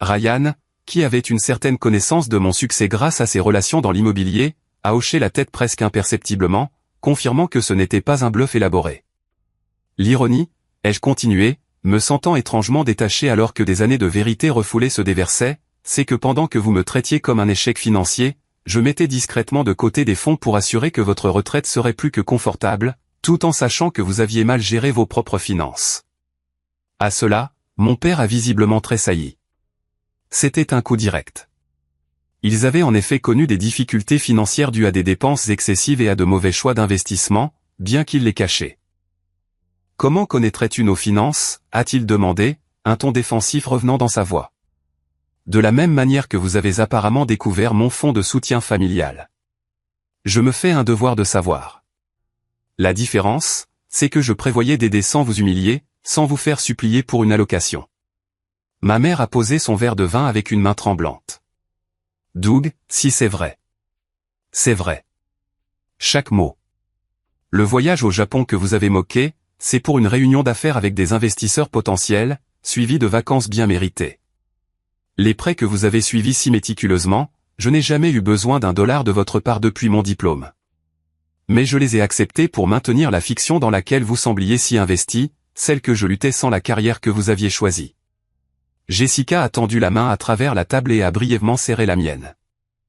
Ryan, qui avait une certaine connaissance de mon succès grâce à ses relations dans l'immobilier, a hoché la tête presque imperceptiblement, confirmant que ce n'était pas un bluff élaboré. L'ironie, ai-je continué, me sentant étrangement détaché alors que des années de vérité refoulée se déversaient, c'est que pendant que vous me traitiez comme un échec financier, je mettais discrètement de côté des fonds pour assurer que votre retraite serait plus que confortable, tout en sachant que vous aviez mal géré vos propres finances. À cela, mon père a visiblement tressailli. C'était un coup direct. Ils avaient en effet connu des difficultés financières dues à des dépenses excessives et à de mauvais choix d'investissement, bien qu'ils les cachaient. « Comment connaîtrais-tu nos finances » a-t-il demandé, un ton défensif revenant dans sa voix. « De la même manière que vous avez apparemment découvert mon fonds de soutien familial. Je me fais un devoir de savoir. La différence, c'est que je prévoyais d'aider sans vous humilier, sans vous faire supplier pour une allocation. » Ma mère a posé son verre de vin avec une main tremblante. « Doug, si c'est vrai. C'est vrai. Chaque mot. Le voyage au Japon que vous avez moqué, c'est pour une réunion d'affaires avec des investisseurs potentiels, suivi de vacances bien méritées. Les prêts que vous avez suivis si méticuleusement, je n'ai jamais eu besoin d'un dollar de votre part depuis mon diplôme. Mais je les ai acceptés pour maintenir la fiction dans laquelle vous sembliez si investi, celle que je luttais sans la carrière que vous aviez choisie. » Jessica a tendu la main à travers la table et a brièvement serré la mienne.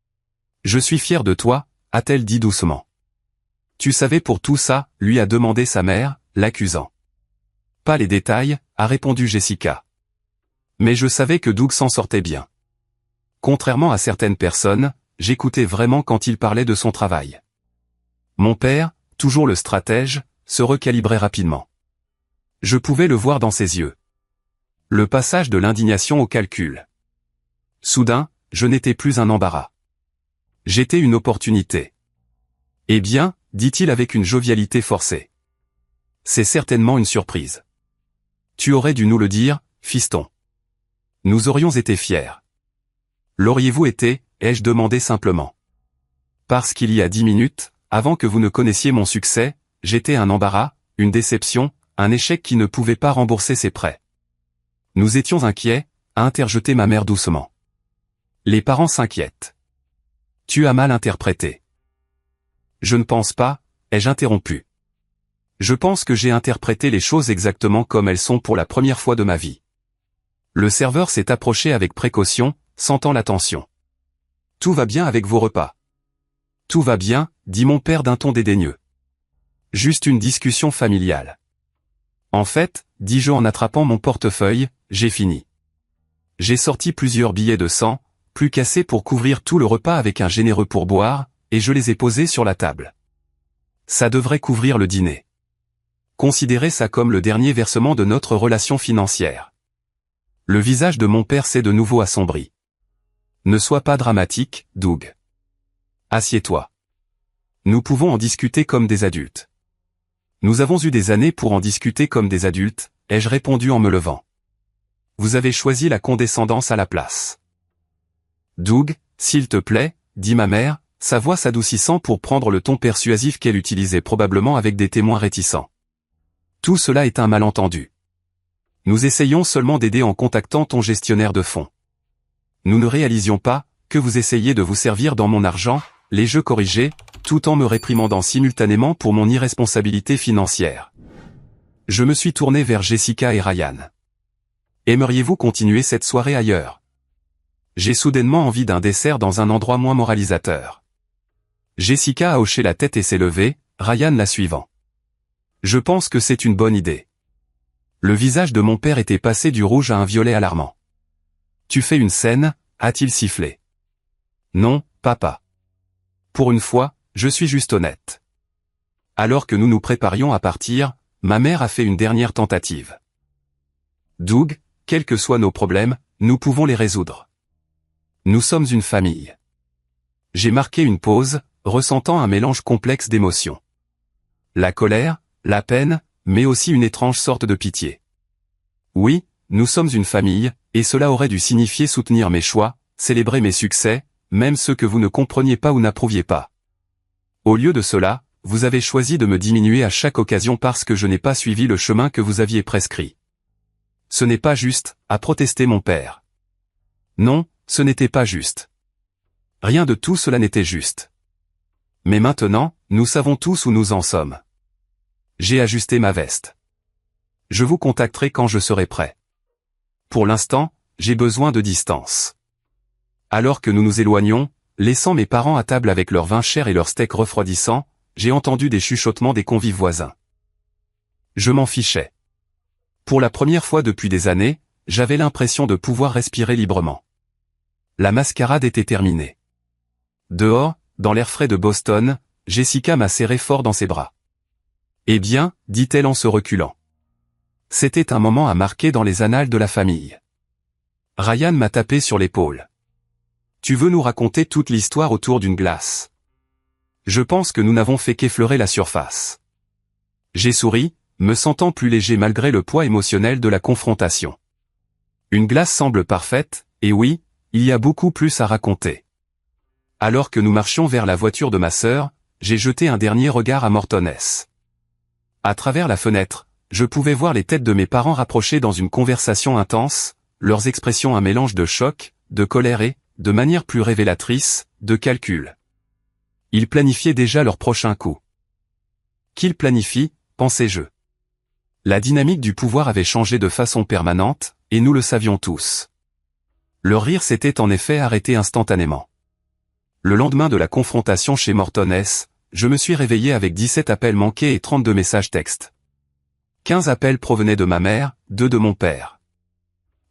« Je suis fier de toi », a-t-elle dit doucement. « Tu savais pour tout ça » lui a demandé sa mère, l'accusant. « Pas les détails » a répondu Jessica. « Mais je savais que Doug s'en sortait bien. Contrairement à certaines personnes, j'écoutais vraiment quand il parlait de son travail. » Mon père, toujours le stratège, se recalibrait rapidement. Je pouvais le voir dans ses yeux. Le passage de l'indignation au calcul. Soudain, je n'étais plus un embarras. J'étais une opportunité. « Eh bien » dit-il avec une jovialité forcée. « C'est certainement une surprise. Tu aurais dû nous le dire, fiston. Nous aurions été fiers. » L'auriez-vous été, ai-je demandé simplement. Parce qu'il y a 10 minutes, avant que vous ne connaissiez mon succès, j'étais un embarras, une déception, un échec qui ne pouvait pas rembourser ses prêts. Nous étions inquiets, a interjeté ma mère doucement. Les parents s'inquiètent. Tu as mal interprété. Je ne pense pas, ai-je interrompu. Je pense que j'ai interprété les choses exactement comme elles sont pour la première fois de ma vie. Le serveur s'est approché avec précaution, sentant la tension. Tout va bien avec vos repas. Tout va bien, dit mon père d'un ton dédaigneux. Juste une discussion familiale. En fait, dis-je en attrapant mon portefeuille, j'ai fini. J'ai sorti plusieurs billets de 100, plus qu'assez pour couvrir tout le repas avec un généreux pourboire, et je les ai posés sur la table. Ça devrait couvrir le dîner. Considérez ça comme le dernier versement de notre relation financière. Le visage de mon père s'est de nouveau assombri. Ne sois pas dramatique, Doug. Assieds-toi. Nous pouvons en discuter comme des adultes. Nous avons eu des années pour en discuter comme des adultes, ai-je répondu en me levant. Vous avez choisi la condescendance à la place. Doug, s'il te plaît, dit ma mère, sa voix s'adoucissant pour prendre le ton persuasif qu'elle utilisait probablement avec des témoins réticents. Tout cela est un malentendu. Nous essayons seulement d'aider en contactant ton gestionnaire de fonds. Nous ne réalisions pas, que vous essayez de vous servir dans mon argent, les jeux corrigés, tout en me réprimandant simultanément pour mon irresponsabilité financière. Je me suis tourné vers Jessica et Ryan. Aimeriez-vous continuer cette soirée ailleurs? J'ai soudainement envie d'un dessert dans un endroit moins moralisateur. Jessica a hoché la tête et s'est levée, Ryan la suivant. Je pense que c'est une bonne idée. Le visage de mon père était passé du rouge à un violet alarmant. Tu fais une scène, a-t-il sifflé. Non, papa. Pour une fois, je suis juste honnête. Alors que nous nous préparions à partir, ma mère a fait une dernière tentative. Doug, quels que soient nos problèmes, nous pouvons les résoudre. Nous sommes une famille. J'ai marqué une pause, ressentant un mélange complexe d'émotions. La colère, la peine, mais aussi une étrange sorte de pitié. Oui, nous sommes une famille, et cela aurait dû signifier soutenir mes choix, célébrer mes succès, même ceux que vous ne compreniez pas ou n'approuviez pas. Au lieu de cela, vous avez choisi de me diminuer à chaque occasion parce que je n'ai pas suivi le chemin que vous aviez prescrit. Ce n'est pas juste, a protesté mon père. Non, ce n'était pas juste. Rien de tout cela n'était juste. Mais maintenant, nous savons tous où nous en sommes. J'ai ajusté ma veste. Je vous contacterai quand je serai prêt. Pour l'instant, j'ai besoin de distance. Alors que nous nous éloignons, laissant mes parents à table avec leur vin cher et leur steak refroidissant, j'ai entendu des chuchotements des convives voisins. Je m'en fichais. Pour la première fois depuis des années, j'avais l'impression de pouvoir respirer librement. La mascarade était terminée. Dehors, dans l'air frais de Boston, Jessica m'a serré fort dans ses bras. Eh bien, dit-elle en se reculant. C'était un moment à marquer dans les annales de la famille. Ryan m'a tapé sur l'épaule. Tu veux nous raconter toute l'histoire autour d'une glace? Je pense que nous n'avons fait qu'effleurer la surface. J'ai souri, me sentant plus léger malgré le poids émotionnel de la confrontation. Une glace semble parfaite, et oui, il y a beaucoup plus à raconter. Alors que nous marchions vers la voiture de ma sœur, j'ai jeté un dernier regard à Mortoness. À travers la fenêtre, je pouvais voir les têtes de mes parents rapprochées dans une conversation intense, leurs expressions un mélange de choc, de colère et, de manière plus révélatrice, de calcul. Ils planifiaient déjà leur prochain coup. Qu'ils planifient, pensais-je. La dynamique du pouvoir avait changé de façon permanente, et nous le savions tous. Leur rire s'était en effet arrêté instantanément. Le lendemain de la confrontation chez Mortoness, je me suis réveillé avec 17 appels manqués et 32 messages textes. 15 appels provenaient de ma mère, 2 de mon père.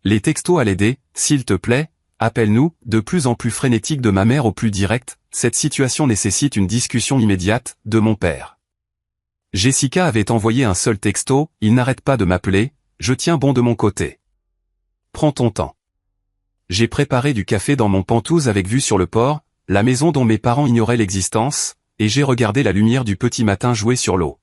Les textos à l'aider, s'il te plaît, appelle-nous, de plus en plus frénétiques de ma mère au plus direct, cette situation nécessite une discussion immédiate, de mon père. Jessica avait envoyé un seul texto, il n'arrête pas de m'appeler, je tiens bon de mon côté. Prends ton temps. J'ai préparé du café dans mon pantouse avec vue sur le port, la maison dont mes parents ignoraient l'existence, et j'ai regardé la lumière du petit matin jouer sur l'eau.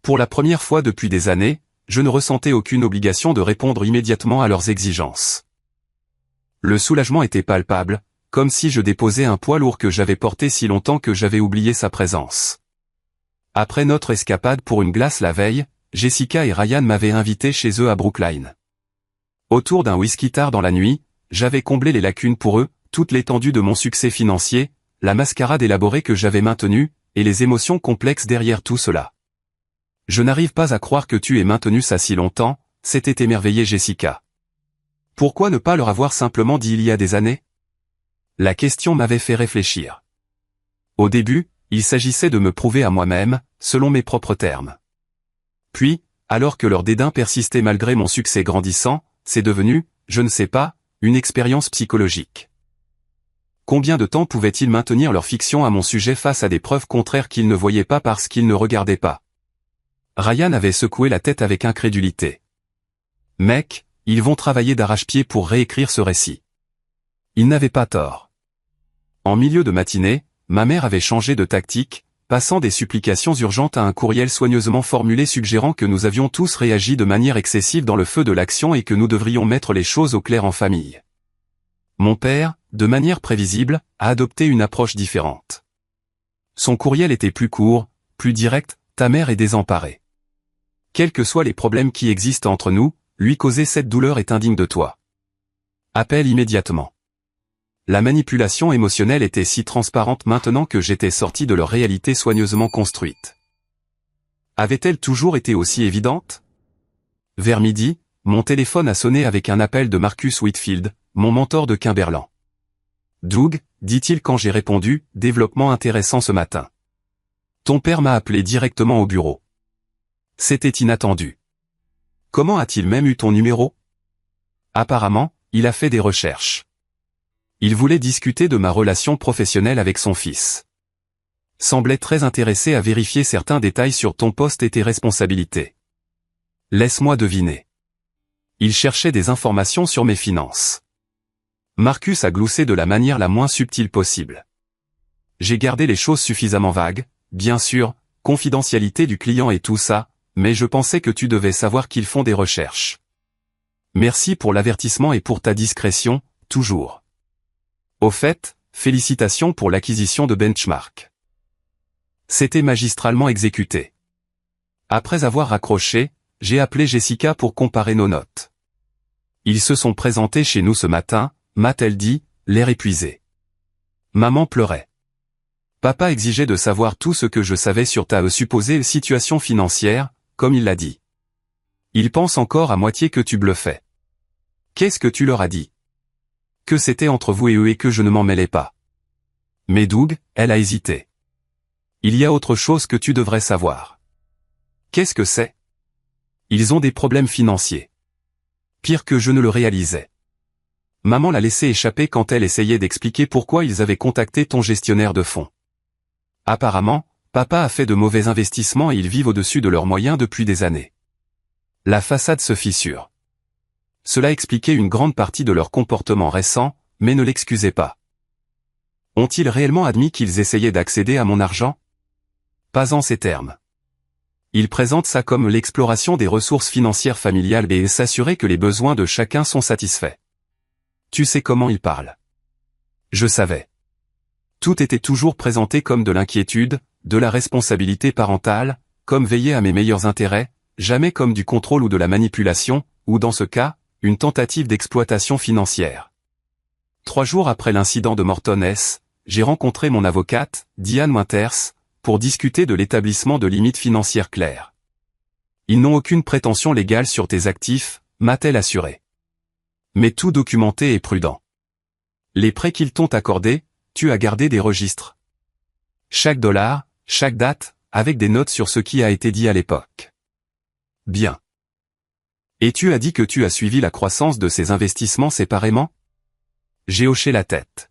Pour la première fois depuis des années, je ne ressentais aucune obligation de répondre immédiatement à leurs exigences. Le soulagement était palpable, comme si je déposais un poids lourd que j'avais porté si longtemps que j'avais oublié sa présence. Après notre escapade pour une glace la veille, Jessica et Ryan m'avaient invité chez eux à Brookline. Autour d'un whisky tard dans la nuit, j'avais comblé les lacunes pour eux, toute l'étendue de mon succès financier, la mascarade élaborée que j'avais maintenue, et les émotions complexes derrière tout cela. Je n'arrive pas à croire que tu aies maintenu ça si longtemps, s'était émerveillée Jessica. Pourquoi ne pas leur avoir simplement dit il y a des années? La question m'avait fait réfléchir. Au début, il s'agissait de me prouver à moi-même, selon mes propres termes. Puis, alors que leur dédain persistait malgré mon succès grandissant, c'est devenu, je ne sais pas, une expérience psychologique. Combien de temps pouvaient-ils maintenir leur fiction à mon sujet face à des preuves contraires qu'ils ne voyaient pas parce qu'ils ne regardaient pas? Ryan avait secoué la tête avec incrédulité. Mec, ils vont travailler d'arrache-pied pour réécrire ce récit. Ils n'avaient pas tort. En milieu de matinée, ma mère avait changé de tactique, passant des supplications urgentes à un courriel soigneusement formulé suggérant que nous avions tous réagi de manière excessive dans le feu de l'action et que nous devrions mettre les choses au clair en famille. Mon père, de manière prévisible, a adopté une approche différente. Son courriel était plus court, plus direct, ta mère est désemparée. Quels que soient les problèmes qui existent entre nous, lui causer cette douleur est indigne de toi. Appelle immédiatement. La manipulation émotionnelle était si transparente maintenant que j'étais sorti de leur réalité soigneusement construite. Avait-elle toujours été aussi évidente? Vers midi, mon téléphone a sonné avec un appel de Marcus Whitfield, mon mentor de Kimberland. Doug, dit-il quand j'ai répondu, développement intéressant ce matin. Ton père m'a appelé directement au bureau. C'était inattendu. Comment a-t-il même eu ton numéro? Apparemment, il a fait des recherches. Il voulait discuter de ma relation professionnelle avec son fils. Semblait très intéressé à vérifier certains détails sur ton poste et tes responsabilités. Laisse-moi deviner. Il cherchait des informations sur mes finances. Marcus a gloussé de la manière la moins subtile possible. J'ai gardé les choses suffisamment vagues, bien sûr, confidentialité du client et tout ça, mais je pensais que tu devais savoir qu'ils font des recherches. Merci pour l'avertissement et pour ta discrétion, toujours. Au fait, félicitations pour l'acquisition de Benchmark. C'était magistralement exécuté. Après avoir raccroché, j'ai appelé Jessica pour comparer nos notes. Ils se sont présentés chez nous ce matin, m'a-t-elle dit, l'air épuisé. Maman pleurait. Papa exigeait de savoir tout ce que je savais sur ta supposée situation financière, comme il l'a dit. Il pense encore à moitié que tu bluffais. Qu'est-ce que tu leur as dit? Que c'était entre vous et eux et que je ne m'en mêlais pas. Mais Doug, elle a hésité. Il y a autre chose que tu devrais savoir. Qu'est-ce que c'est? Ils ont des problèmes financiers. Pire que je ne le réalisais. Maman l'a laissé échapper quand elle essayait d'expliquer pourquoi ils avaient contacté ton gestionnaire de fonds. Apparemment, papa a fait de mauvais investissements et ils vivent au-dessus de leurs moyens depuis des années. La façade se fissure. Cela expliquait une grande partie de leur comportement récent, mais ne l'excusait pas. Ont-ils réellement admis qu'ils essayaient d'accéder à mon argent? Pas en ces termes. Ils présentent ça comme l'exploration des ressources financières familiales et s'assurer que les besoins de chacun sont satisfaits. Tu sais comment ils parlent. Je savais. Tout était toujours présenté comme de l'inquiétude, de la responsabilité parentale, comme veiller à mes meilleurs intérêts, jamais comme du contrôle ou de la manipulation, ou dans ce cas, une tentative d'exploitation financière. 3 jours après l'incident de Morton S., j'ai rencontré mon avocate, Diane Winters, pour discuter de l'établissement de limites financières claires. Ils n'ont aucune prétention légale sur tes actifs, m'a-t-elle assuré. Mais tout documenté et prudent. Les prêts qu'ils t'ont accordés, tu as gardé des registres. Chaque dollar, chaque date, avec des notes sur ce qui a été dit à l'époque. Bien. Et tu as dit que tu as suivi la croissance de ces investissements séparément? J'ai hoché la tête.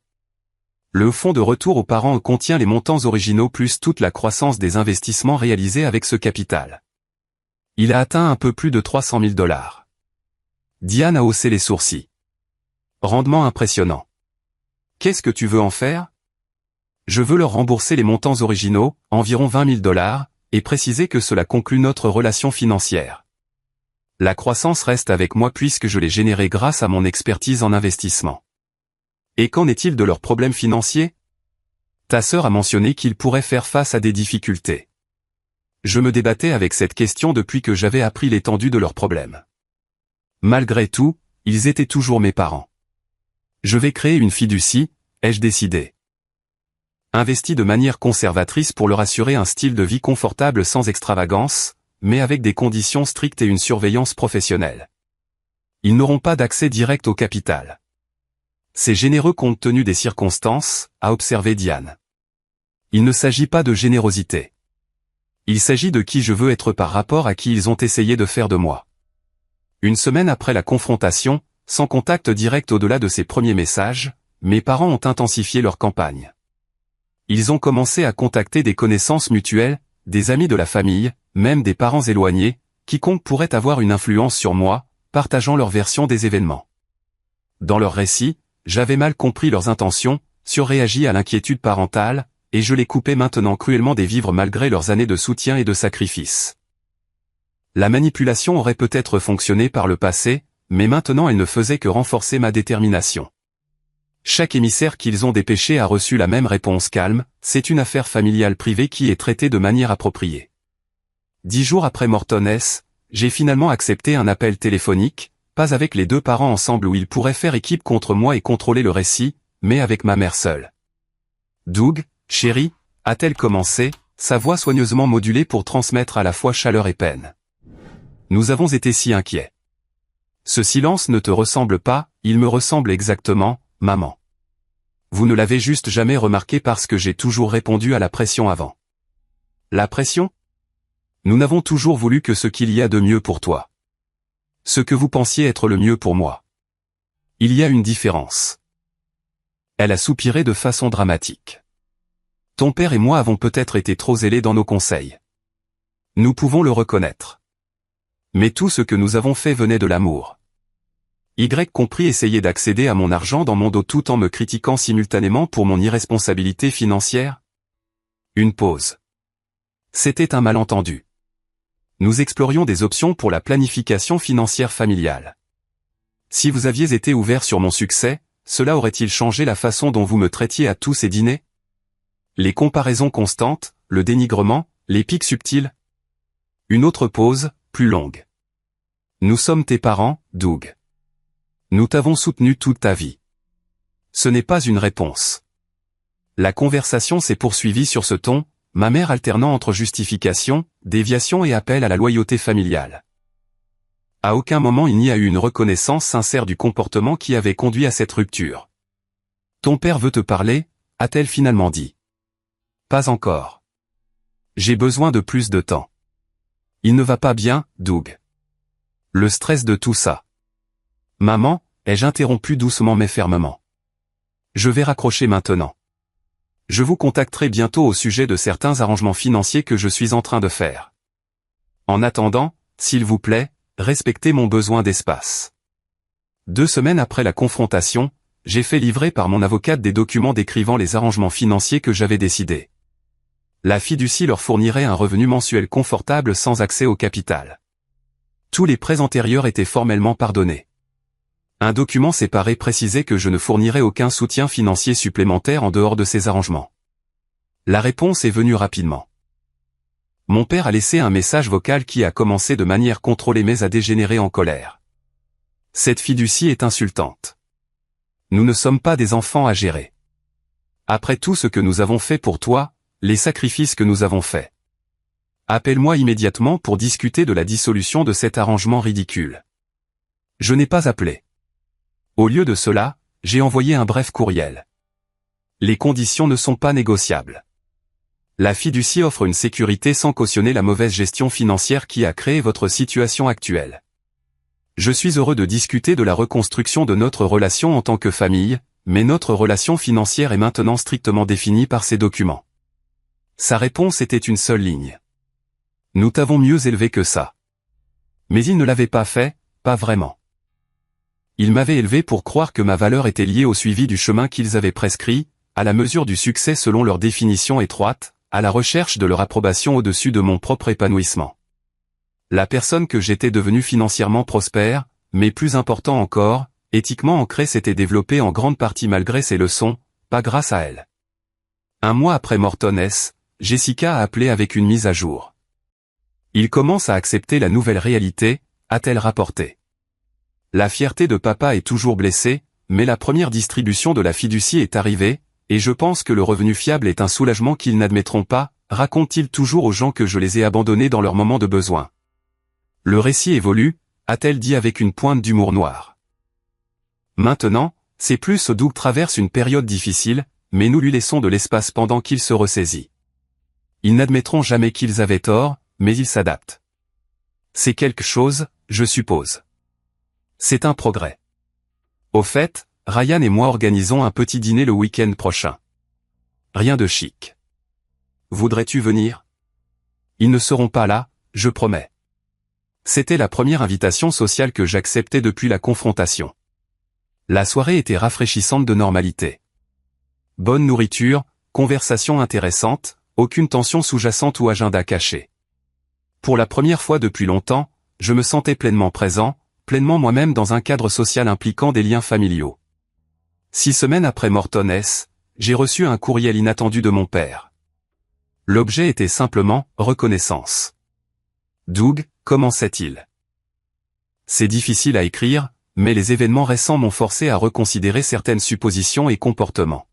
Le fonds de retour aux parents contient les montants originaux plus toute la croissance des investissements réalisés avec ce capital. Il a atteint un peu plus de 300 000 $. Diane a haussé les sourcils. Rendement impressionnant. Qu'est-ce que tu veux en faire? Je veux leur rembourser les montants originaux, environ 20 000 $, et préciser que cela conclut notre relation financière. La croissance reste avec moi puisque je l'ai générée grâce à mon expertise en investissement. Et qu'en est-il de leurs problèmes financiers? Ta sœur a mentionné qu'ils pourraient faire face à des difficultés. Je me débattais avec cette question depuis que j'avais appris l'étendue de leurs problèmes. Malgré tout, ils étaient toujours mes parents. Je vais créer une fiducie, ai-je décidé. Investi de manière conservatrice pour leur assurer un style de vie confortable sans extravagance, mais avec des conditions strictes et une surveillance professionnelle. Ils n'auront pas d'accès direct au capital. C'est généreux compte tenu des circonstances, a observé Diane. Il ne s'agit pas de générosité. Il s'agit de qui je veux être par rapport à qui ils ont essayé de faire de moi. Une semaine après la confrontation, sans contact direct au-delà de ces premiers messages, mes parents ont intensifié leur campagne. Ils ont commencé à contacter des connaissances mutuelles, des amis de la famille, même des parents éloignés, quiconque pourrait avoir une influence sur moi, partageant leur version des événements. Dans leur récit, j'avais mal compris leurs intentions, surréagi à l'inquiétude parentale, et je les coupais maintenant cruellement des vivres malgré leurs années de soutien et de sacrifice. La manipulation aurait peut-être fonctionné par le passé, mais maintenant elle ne faisait que renforcer ma détermination. Chaque émissaire qu'ils ont dépêché a reçu la même réponse calme, c'est une affaire familiale privée qui est traitée de manière appropriée. 10 jours après Morton S., j'ai finalement accepté un appel téléphonique, pas avec les 2 parents ensemble où ils pourraient faire équipe contre moi et contrôler le récit, mais avec ma mère seule. Doug, chérie, a-t-elle commencé, sa voix soigneusement modulée pour transmettre à la fois chaleur et peine. Nous avons été si inquiets. Ce silence ne te ressemble pas, il me ressemble exactement, maman. Vous ne l'avez juste jamais remarqué parce que j'ai toujours répondu à la pression avant. La pression? Nous n'avons toujours voulu que ce qu'il y a de mieux pour toi. Ce que vous pensiez être le mieux pour moi. Il y a une différence. Elle a soupiré de façon dramatique. Ton père et moi avons peut-être été trop zélés dans nos conseils. Nous pouvons le reconnaître. Mais tout ce que nous avons fait venait de l'amour. Y compris essayer d'accéder à mon argent dans mon dos tout en me critiquant simultanément pour mon irresponsabilité financière. Une pause. C'était un malentendu. Nous explorions des options pour la planification financière familiale. Si vous aviez été ouvert sur mon succès, cela aurait-il changé la façon dont vous me traitiez à tous ces dîners? Les comparaisons constantes, le dénigrement, les pics subtils. Une autre pause, plus longue. Nous sommes tes parents, Doug. Nous t'avons soutenu toute ta vie. Ce n'est pas une réponse. La conversation s'est poursuivie sur ce ton, ma mère alternant entre justification, déviation et appel à la loyauté familiale. À aucun moment il n'y a eu une reconnaissance sincère du comportement qui avait conduit à cette rupture. Ton père veut te parler, a-t-elle finalement dit. Pas encore. J'ai besoin de plus de temps. Il ne va pas bien, Doug. Le stress de tout ça. Maman, ai-je interrompu doucement mais fermement. Je vais raccrocher maintenant. Je vous contacterai bientôt au sujet de certains arrangements financiers que je suis en train de faire. En attendant, s'il vous plaît, respectez mon besoin d'espace. 2 semaines après la confrontation, j'ai fait livrer par mon avocate des documents décrivant les arrangements financiers que j'avais décidés. La fiducie leur fournirait un revenu mensuel confortable sans accès au capital. Tous les prêts antérieurs étaient formellement pardonnés. Un document séparé précisait que je ne fournirais aucun soutien financier supplémentaire en dehors de ces arrangements. La réponse est venue rapidement. Mon père a laissé un message vocal qui a commencé de manière contrôlée mais a dégénéré en colère. Cette fiducie est insultante. Nous ne sommes pas des enfants à gérer. Après tout ce que nous avons fait pour toi, les sacrifices que nous avons faits. Appelle-moi immédiatement pour discuter de la dissolution de cet arrangement ridicule. Je n'ai pas appelé. Au lieu de cela, j'ai envoyé un bref courriel. Les conditions ne sont pas négociables. La fiducie offre une sécurité sans cautionner la mauvaise gestion financière qui a créé votre situation actuelle. Je suis heureux de discuter de la reconstruction de notre relation en tant que famille, mais notre relation financière est maintenant strictement définie par ces documents. Sa réponse était une seule ligne. Nous t'avons mieux élevé que ça. Mais il ne l'avait pas fait, pas vraiment. Ils m'avaient élevé pour croire que ma valeur était liée au suivi du chemin qu'ils avaient prescrit, à la mesure du succès selon leur définition étroite, à la recherche de leur approbation au-dessus de mon propre épanouissement. La personne que j'étais devenue financièrement prospère, mais plus important encore, éthiquement ancrée s'était développée en grande partie malgré ses leçons, pas grâce à elle. 1 mois après Morton S., Jessica a appelé avec une mise à jour. Il commence à accepter la nouvelle réalité, a-t-elle rapporté. La fierté de papa est toujours blessée, mais la première distribution de la fiducie est arrivée, et je pense que le revenu fiable est un soulagement qu'ils n'admettront pas, raconte-t-il toujours aux gens que je les ai abandonnés dans leur moment de besoin. Le récit évolue, a-t-elle dit avec une pointe d'humour noir. Maintenant, c'est plus Doug traverse une période difficile, mais nous lui laissons de l'espace pendant qu'il se ressaisit. Ils n'admettront jamais qu'ils avaient tort, mais ils s'adaptent. C'est quelque chose, je suppose. C'est un progrès. Au fait, Ryan et moi organisons un petit dîner le week-end prochain. Rien de chic. Voudrais-tu venir? Ils ne seront pas là, je promets. C'était la première invitation sociale que j'acceptais depuis la confrontation. La soirée était rafraîchissante de normalité. Bonne nourriture, conversation intéressante, aucune tension sous-jacente ou agenda caché. Pour la première fois depuis longtemps, je me sentais pleinement présent, pleinement moi-même dans un cadre social impliquant des liens familiaux. 6 semaines après Morton S., j'ai reçu un courriel inattendu de mon père. L'objet était simplement « reconnaissance ». Doug, comment sait-il? C'est difficile à écrire, mais les événements récents m'ont forcé à reconsidérer certaines suppositions et comportements.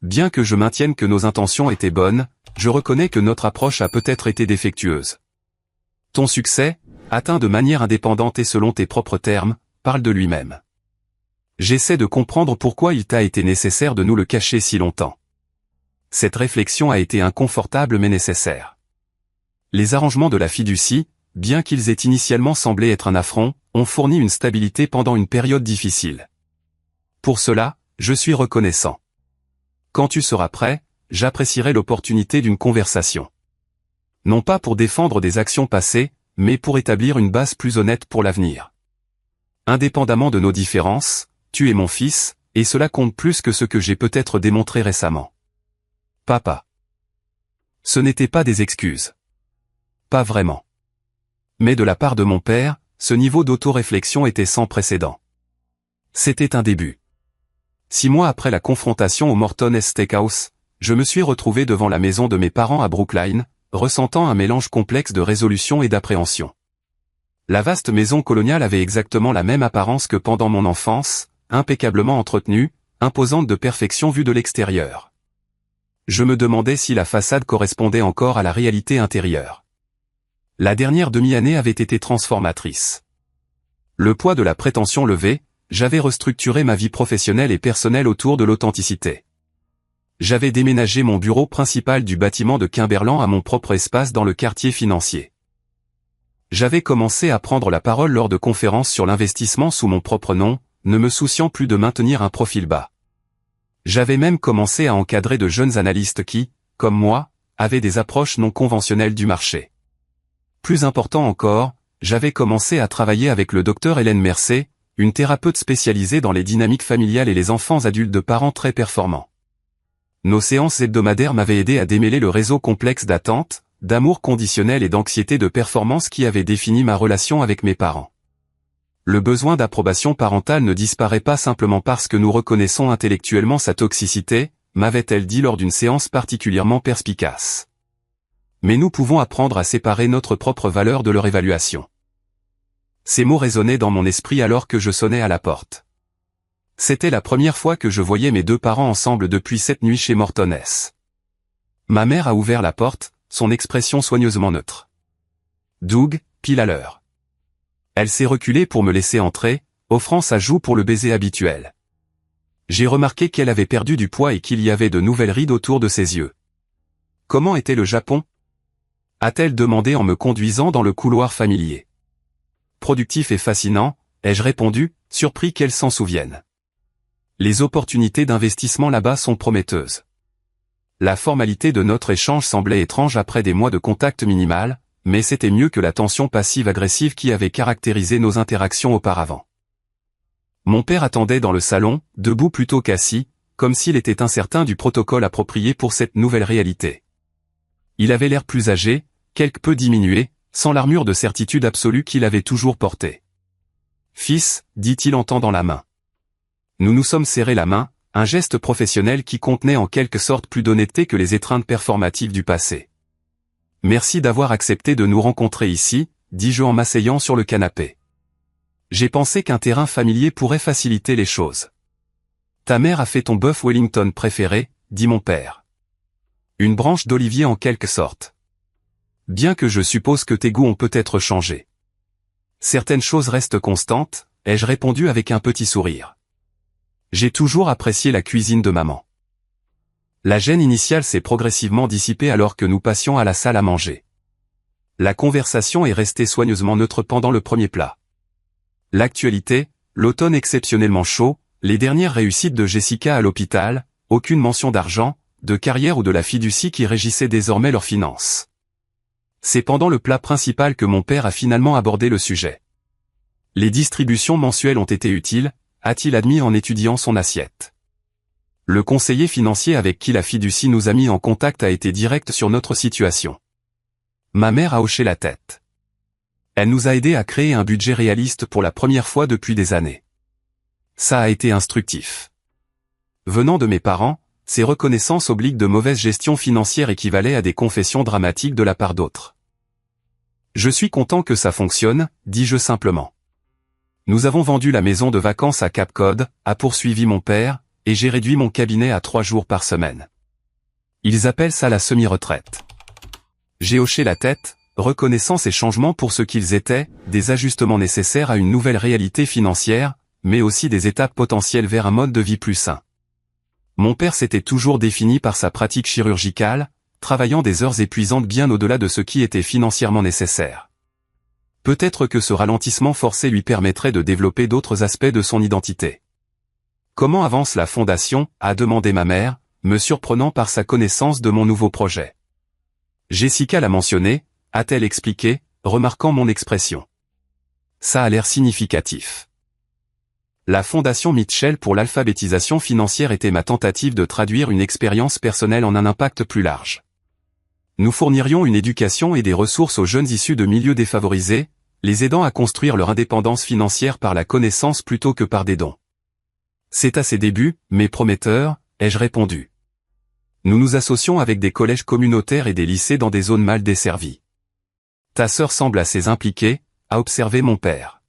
Bien que je maintienne que nos intentions étaient bonnes, je reconnais que notre approche a peut-être été défectueuse. Ton succès, atteint de manière indépendante et selon tes propres termes, parle de lui-même. J'essaie de comprendre pourquoi il t'a été nécessaire de nous le cacher si longtemps. Cette réflexion a été inconfortable mais nécessaire. Les arrangements de la fiducie, bien qu'ils aient initialement semblé être un affront, ont fourni une stabilité pendant une période difficile. Pour cela, je suis reconnaissant. Quand tu seras prêt, j'apprécierai l'opportunité d'une conversation. Non pas pour défendre des actions passées, mais pour établir une base plus honnête pour l'avenir. Indépendamment de nos différences, tu es mon fils, et cela compte plus que ce que j'ai peut-être démontré récemment. Papa. Ce n'étaient pas des excuses. Pas vraiment. Mais de la part de mon père, ce niveau d'autoréflexion était sans précédent. C'était un début. 6 mois après la confrontation au Morton's Steakhouse, je me suis retrouvé devant la maison de mes parents à Brookline, ressentant un mélange complexe de résolution et d'appréhension. La vaste maison coloniale avait exactement la même apparence que pendant mon enfance, impeccablement entretenue, imposante de perfection vue de l'extérieur. Je me demandais si la façade correspondait encore à la réalité intérieure. La dernière demi-année avait été transformatrice. Le poids de la prétention levé, j'avais restructuré ma vie professionnelle et personnelle autour de l'authenticité. J'avais déménagé mon bureau principal du bâtiment de Kimberland à mon propre espace dans le quartier financier. J'avais commencé à prendre la parole lors de conférences sur l'investissement sous mon propre nom, ne me souciant plus de maintenir un profil bas. J'avais même commencé à encadrer de jeunes analystes qui, comme moi, avaient des approches non conventionnelles du marché. Plus important encore, j'avais commencé à travailler avec le docteur Hélène Mercé, une thérapeute spécialisée dans les dynamiques familiales et les enfants adultes de parents très performants. Nos séances hebdomadaires m'avaient aidé à démêler le réseau complexe d'attentes, d'amour conditionnel et d'anxiété de performance qui avait défini ma relation avec mes parents. Le besoin d'approbation parentale ne disparaît pas simplement parce que nous reconnaissons intellectuellement sa toxicité, m'avait-elle dit lors d'une séance particulièrement perspicace. Mais nous pouvons apprendre à séparer notre propre valeur de leur évaluation. Ces mots résonnaient dans mon esprit alors que je sonnais à la porte. C'était la première fois que je voyais mes 2 parents ensemble depuis cette nuit chez Morton's. Ma mère a ouvert la porte, son expression soigneusement neutre. Doug, pile à l'heure. Elle s'est reculée pour me laisser entrer, offrant sa joue pour le baiser habituel. J'ai remarqué qu'elle avait perdu du poids et qu'il y avait de nouvelles rides autour de ses yeux. Comment était le Japon ? A-t-elle demandé en me conduisant dans le couloir familier. Productif et fascinant, ai-je répondu, surpris qu'elle s'en souvienne. Les opportunités d'investissement là-bas sont prometteuses. La formalité de notre échange semblait étrange après des mois de contact minimal, mais c'était mieux que la tension passive-agressive qui avait caractérisé nos interactions auparavant. Mon père attendait dans le salon, debout plutôt qu'assis, comme s'il était incertain du protocole approprié pour cette nouvelle réalité. Il avait l'air plus âgé, quelque peu diminué, sans l'armure de certitude absolue qu'il avait toujours portée. « Fils », dit-il en tendant la main. Nous nous sommes serrés la main, un geste professionnel qui contenait en quelque sorte plus d'honnêteté que les étreintes performatives du passé. « Merci d'avoir accepté de nous rencontrer ici », dis-je en m'asseyant sur le canapé. J'ai pensé qu'un terrain familier pourrait faciliter les choses. « Ta mère a fait ton bœuf Wellington préféré », dit mon père. Une branche d'olivier en quelque sorte. Bien que je suppose que tes goûts ont peut-être changé. Certaines choses restent constantes, ai-je répondu avec un petit sourire. J'ai toujours apprécié la cuisine de maman. La gêne initiale s'est progressivement dissipée alors que nous passions à la salle à manger. La conversation est restée soigneusement neutre pendant le premier plat. L'actualité, l'automne exceptionnellement chaud, les dernières réussites de Jessica à l'hôpital, aucune mention d'argent, de carrière ou de la fiducie qui régissait désormais leurs finances. C'est pendant le plat principal que mon père a finalement abordé le sujet. Les distributions mensuelles ont été utiles, a-t-il admis en étudiant son assiette. Le conseiller financier avec qui la fiducie nous a mis en contact a été direct sur notre situation. Ma mère a hoché la tête. Elle nous a aidés à créer un budget réaliste pour la première fois depuis des années. Ça a été instructif. Venant de mes parents, ces reconnaissances obliques de mauvaise gestion financière équivalaient à des confessions dramatiques de la part d'autres. Je suis content que ça fonctionne, dis-je simplement. Nous avons vendu la maison de vacances à Cap Cod, a poursuivi mon père, et j'ai réduit mon cabinet à 3 jours par semaine. Ils appellent ça la semi-retraite. J'ai hoché la tête, reconnaissant ces changements pour ce qu'ils étaient, des ajustements nécessaires à une nouvelle réalité financière, mais aussi des étapes potentielles vers un mode de vie plus sain. Mon père s'était toujours défini par sa pratique chirurgicale, travaillant des heures épuisantes bien au-delà de ce qui était financièrement nécessaire. Peut-être que ce ralentissement forcé lui permettrait de développer d'autres aspects de son identité. Comment avance la fondation, a demandé ma mère, me surprenant par sa connaissance de mon nouveau projet. Jessica l'a mentionné, a-t-elle expliqué, remarquant mon expression. Ça a l'air significatif. La Fondation Mitchell pour l'alphabétisation financière était ma tentative de traduire une expérience personnelle en un impact plus large. Nous fournirions une éducation et des ressources aux jeunes issus de milieux défavorisés, les aidant à construire leur indépendance financière par la connaissance plutôt que par des dons. C'est à ses débuts, mais prometteur, ai-je répondu. Nous nous associons avec des collèges communautaires et des lycées dans des zones mal desservies. Ta sœur semble assez impliquée, a observé mon père.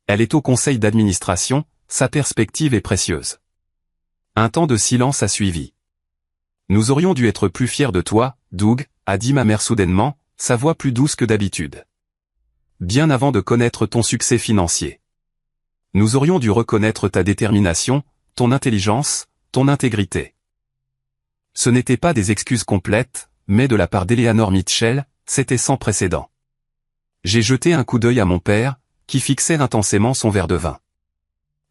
Elle est au conseil d'administration, sa perspective est précieuse. Un temps de silence a suivi. Nous aurions dû être plus fiers de toi, Doug, a dit ma mère soudainement, sa voix plus douce que d'habitude. Bien avant de connaître ton succès financier. Nous aurions dû reconnaître ta détermination, ton intelligence, ton intégrité. Ce n'étaient pas des excuses complètes, mais de la part d'Eleanor Mitchell, c'était sans précédent. J'ai jeté un coup d'œil à mon père, qui fixait intensément son verre de vin.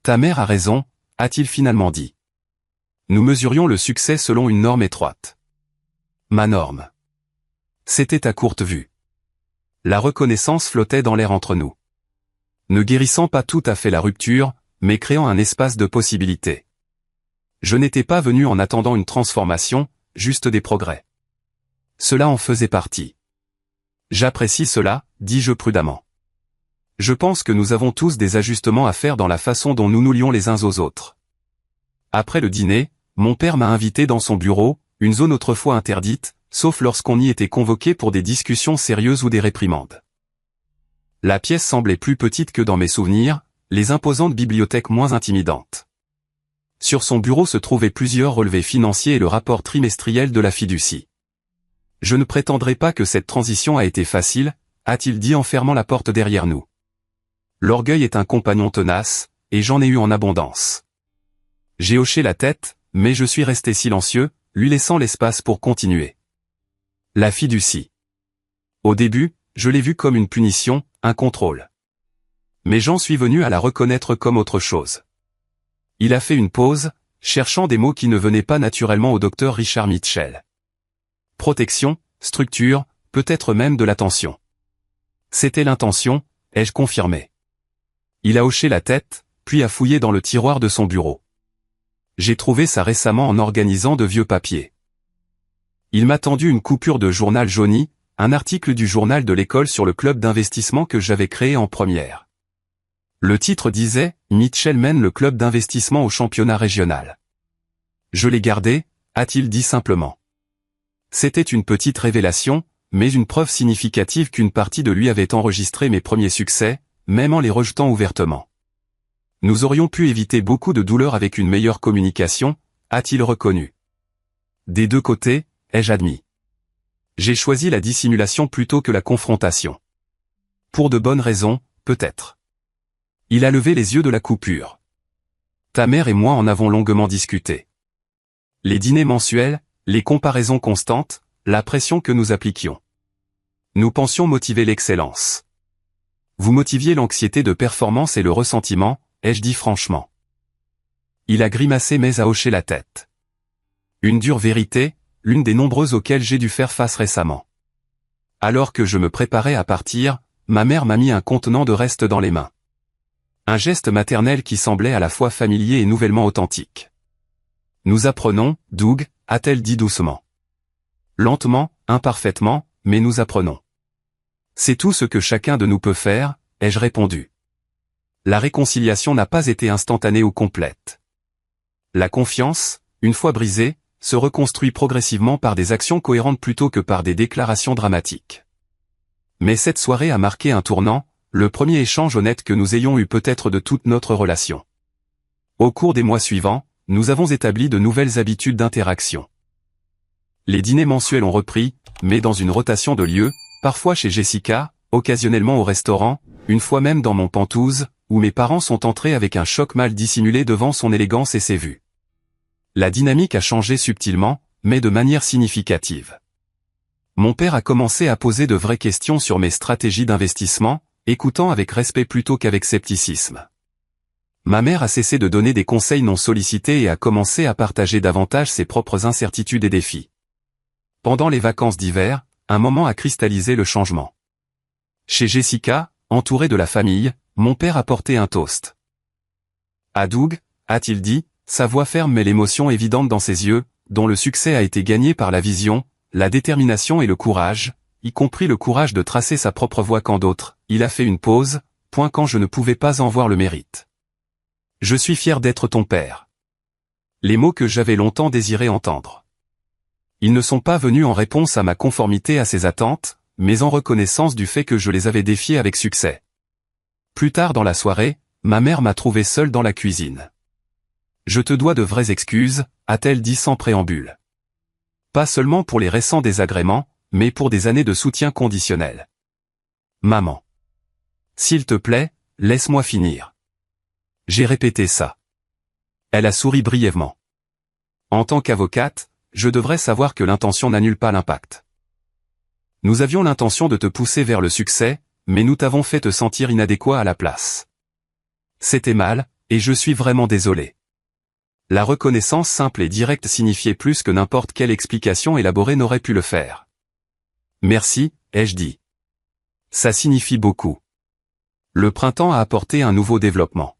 Ta mère a raison, a-t-il finalement dit. Nous mesurions le succès selon une norme étroite. Ma norme. C'était à courte vue. La reconnaissance flottait dans l'air entre nous. Ne guérissant pas tout à fait la rupture, mais créant un espace de possibilités. Je n'étais pas venu en attendant une transformation, juste des progrès. Cela en faisait partie. J'apprécie cela, dis-je prudemment. Je pense que nous avons tous des ajustements à faire dans la façon dont nous nous lions les uns aux autres. Après le dîner, mon père m'a invité dans son bureau, une zone autrefois interdite, sauf lorsqu'on y était convoqué pour des discussions sérieuses ou des réprimandes. La pièce semblait plus petite que dans mes souvenirs, les imposantes bibliothèques moins intimidantes. Sur son bureau se trouvaient plusieurs relevés financiers et le rapport trimestriel de la fiducie. Je ne prétendrai pas que cette transition a été facile, a-t-il dit en fermant la porte derrière nous. L'orgueil est un compagnon tenace, et j'en ai eu en abondance. J'ai hoché la tête, mais je suis resté silencieux, lui laissant l'espace pour continuer. La fiducie. Au début, je l'ai vue comme une punition, un contrôle. Mais j'en suis venu à la reconnaître comme autre chose. Il a fait une pause, cherchant des mots qui ne venaient pas naturellement au docteur Richard Mitchell. Protection, structure, peut-être même de l'attention. C'était l'intention, ai-je confirmé. Il a hoché la tête, puis a fouillé dans le tiroir de son bureau. J'ai trouvé ça récemment en organisant de vieux papiers. Il m'a tendu une coupure de journal jauni, un article du journal de l'école sur le club d'investissement que j'avais créé en première. Le titre disait « Mitchell mène le club d'investissement au championnat régional ». Je l'ai gardé, a-t-il dit simplement. C'était une petite révélation, mais une preuve significative qu'une partie de lui avait enregistré mes premiers succès, même en les rejetant ouvertement. Nous aurions pu éviter beaucoup de douleurs avec une meilleure communication, a-t-il reconnu. Des deux côtés, ai-je admis. J'ai choisi la dissimulation plutôt que la confrontation. Pour de bonnes raisons, peut-être. Il a levé les yeux de la coupure. Ta mère et moi en avons longuement discuté. Les dîners mensuels, les comparaisons constantes, la pression que nous appliquions. Nous pensions motiver l'excellence. Vous motiviez l'anxiété de performance et le ressentiment, ai-je dit franchement. Il a grimacé mais a hoché la tête. Une dure vérité, l'une des nombreuses auxquelles j'ai dû faire face récemment. Alors que je me préparais à partir, ma mère m'a mis un contenant de reste dans les mains. Un geste maternel qui semblait à la fois familier et nouvellement authentique. Nous apprenons, Doug, a-t-elle dit doucement. Lentement, imparfaitement, mais nous apprenons. C'est tout ce que chacun de nous peut faire, ai-je répondu. La réconciliation n'a pas été instantanée ou complète. La confiance, une fois brisée, se reconstruit progressivement par des actions cohérentes plutôt que par des déclarations dramatiques. Mais cette soirée a marqué un tournant, le premier échange honnête que nous ayons eu peut-être de toute notre relation. Au cours des mois suivants, nous avons établi de nouvelles habitudes d'interaction. Les dîners mensuels ont repris, mais dans une rotation de lieux, parfois chez Jessica, occasionnellement au restaurant, une fois même dans mon Penthouse, où mes parents sont entrés avec un choc mal dissimulé devant son élégance et ses vues. La dynamique a changé subtilement, mais de manière significative. Mon père a commencé à poser de vraies questions sur mes stratégies d'investissement, écoutant avec respect plutôt qu'avec scepticisme. Ma mère a cessé de donner des conseils non sollicités et a commencé à partager davantage ses propres incertitudes et défis. Pendant les vacances d'hiver, un moment a cristallisé le changement. Chez Jessica, entourée de la famille, mon père a porté un toast. À Doug, a-t-il dit, sa voix ferme mais l'émotion évidente dans ses yeux, dont le succès a été gagné par la vision, la détermination et le courage, y compris le courage de tracer sa propre voie quand d'autres, il a fait une pause, point quand je ne pouvais pas en voir le mérite. Je suis fier d'être ton père. Les mots que j'avais longtemps désiré entendre. Ils ne sont pas venus en réponse à ma conformité à ses attentes, mais en reconnaissance du fait que je les avais défiés avec succès. Plus tard dans la soirée, ma mère m'a trouvé seul dans la cuisine. Je te dois de vraies excuses, a-t-elle dit sans préambule. Pas seulement pour les récents désagréments, mais pour des années de soutien conditionnel. Maman. S'il te plaît, laisse-moi finir. J'ai répété ça. Elle a souri brièvement. En tant qu'avocate, je devrais savoir que l'intention n'annule pas l'impact. Nous avions l'intention de te pousser vers le succès, mais nous t'avons fait te sentir inadéquat à la place. C'était mal, et je suis vraiment désolé. La reconnaissance simple et directe signifiait plus que n'importe quelle explication élaborée n'aurait pu le faire. Merci, ai-je dit. Ça signifie beaucoup. Le printemps a apporté un nouveau développement.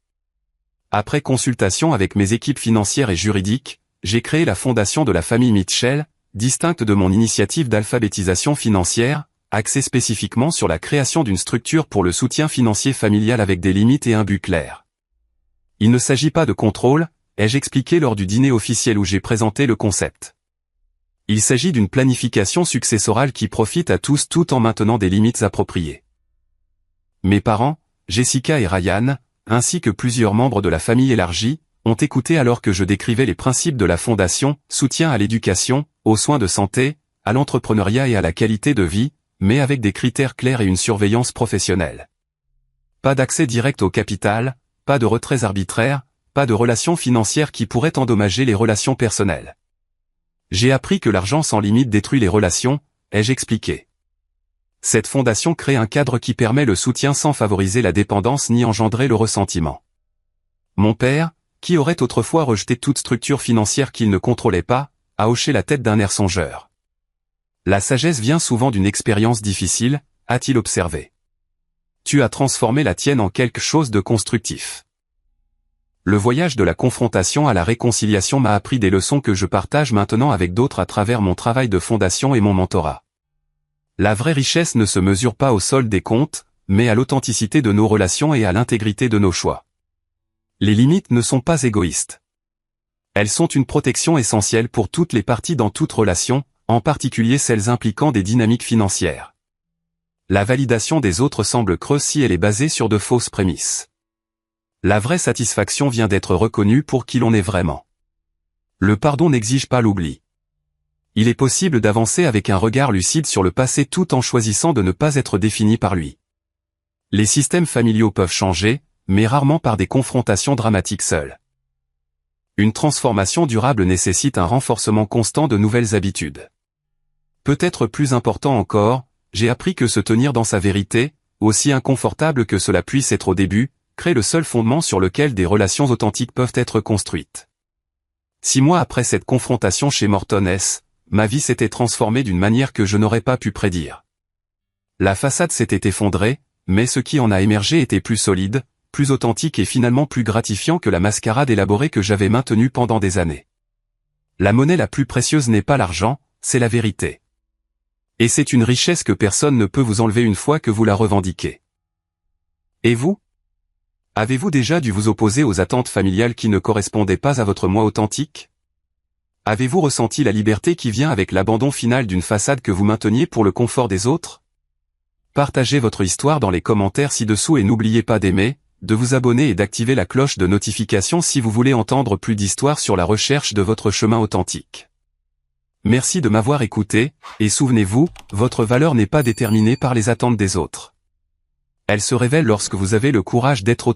Après consultation avec mes équipes financières et juridiques, j'ai créé la fondation de la famille Mitchell, distincte de mon initiative d'alphabétisation financière, axée spécifiquement sur la création d'une structure pour le soutien financier familial avec des limites et un but clair. Il ne s'agit pas de contrôle, ai-je expliqué lors du dîner officiel où j'ai présenté le concept. Il s'agit d'une planification successorale qui profite à tous tout en maintenant des limites appropriées. Mes parents, Jessica et Ryan, ainsi que plusieurs membres de la famille élargie, ont écouté alors que je décrivais les principes de la fondation, soutien à l'éducation, aux soins de santé, à l'entrepreneuriat et à la qualité de vie, mais avec des critères clairs et une surveillance professionnelle. Pas d'accès direct au capital, pas de retraits arbitraires, pas de relations financières qui pourraient endommager les relations personnelles. J'ai appris que l'argent sans limite détruit les relations, ai-je expliqué. Cette fondation crée un cadre qui permet le soutien sans favoriser la dépendance ni engendrer le ressentiment. Mon père, qui aurait autrefois rejeté toute structure financière qu'il ne contrôlait pas, a hoché la tête d'un air songeur. La sagesse vient souvent d'une expérience difficile, a-t-il observé. Tu as transformé la tienne en quelque chose de constructif. Le voyage de la confrontation à la réconciliation m'a appris des leçons que je partage maintenant avec d'autres à travers mon travail de fondation et mon mentorat. La vraie richesse ne se mesure pas au solde des comptes, mais à l'authenticité de nos relations et à l'intégrité de nos choix. Les limites ne sont pas égoïstes. Elles sont une protection essentielle pour toutes les parties dans toute relation, en particulier celles impliquant des dynamiques financières. La validation des autres semble creuse si elle est basée sur de fausses prémices. La vraie satisfaction vient d'être reconnue pour qui l'on est vraiment. Le pardon n'exige pas l'oubli. Il est possible d'avancer avec un regard lucide sur le passé tout en choisissant de ne pas être défini par lui. Les systèmes familiaux peuvent changer, mais rarement par des confrontations dramatiques seules. Une transformation durable nécessite un renforcement constant de nouvelles habitudes. Peut-être plus important encore, j'ai appris que se tenir dans sa vérité, aussi inconfortable que cela puisse être au début, crée le seul fondement sur lequel des relations authentiques peuvent être construites. 6 mois après cette confrontation chez Morton S., ma vie s'était transformée d'une manière que je n'aurais pas pu prédire. La façade s'était effondrée, mais ce qui en a émergé était plus solide, plus authentique et finalement plus gratifiant que la mascarade élaborée que j'avais maintenue pendant des années. La monnaie la plus précieuse n'est pas l'argent, c'est la vérité. Et c'est une richesse que personne ne peut vous enlever une fois que vous la revendiquez. Et vous ? Avez-vous déjà dû vous opposer aux attentes familiales qui ne correspondaient pas à votre moi authentique ? Avez-vous ressenti la liberté qui vient avec l'abandon final d'une façade que vous mainteniez pour le confort des autres ? Partagez votre histoire dans les commentaires ci-dessous et n'oubliez pas d'aimer, de vous abonner et d'activer la cloche de notification si vous voulez entendre plus d'histoires sur la recherche de votre chemin authentique. Merci de m'avoir écouté, et souvenez-vous, votre valeur n'est pas déterminée par les attentes des autres. Elle se révèle lorsque vous avez le courage d'être authentique.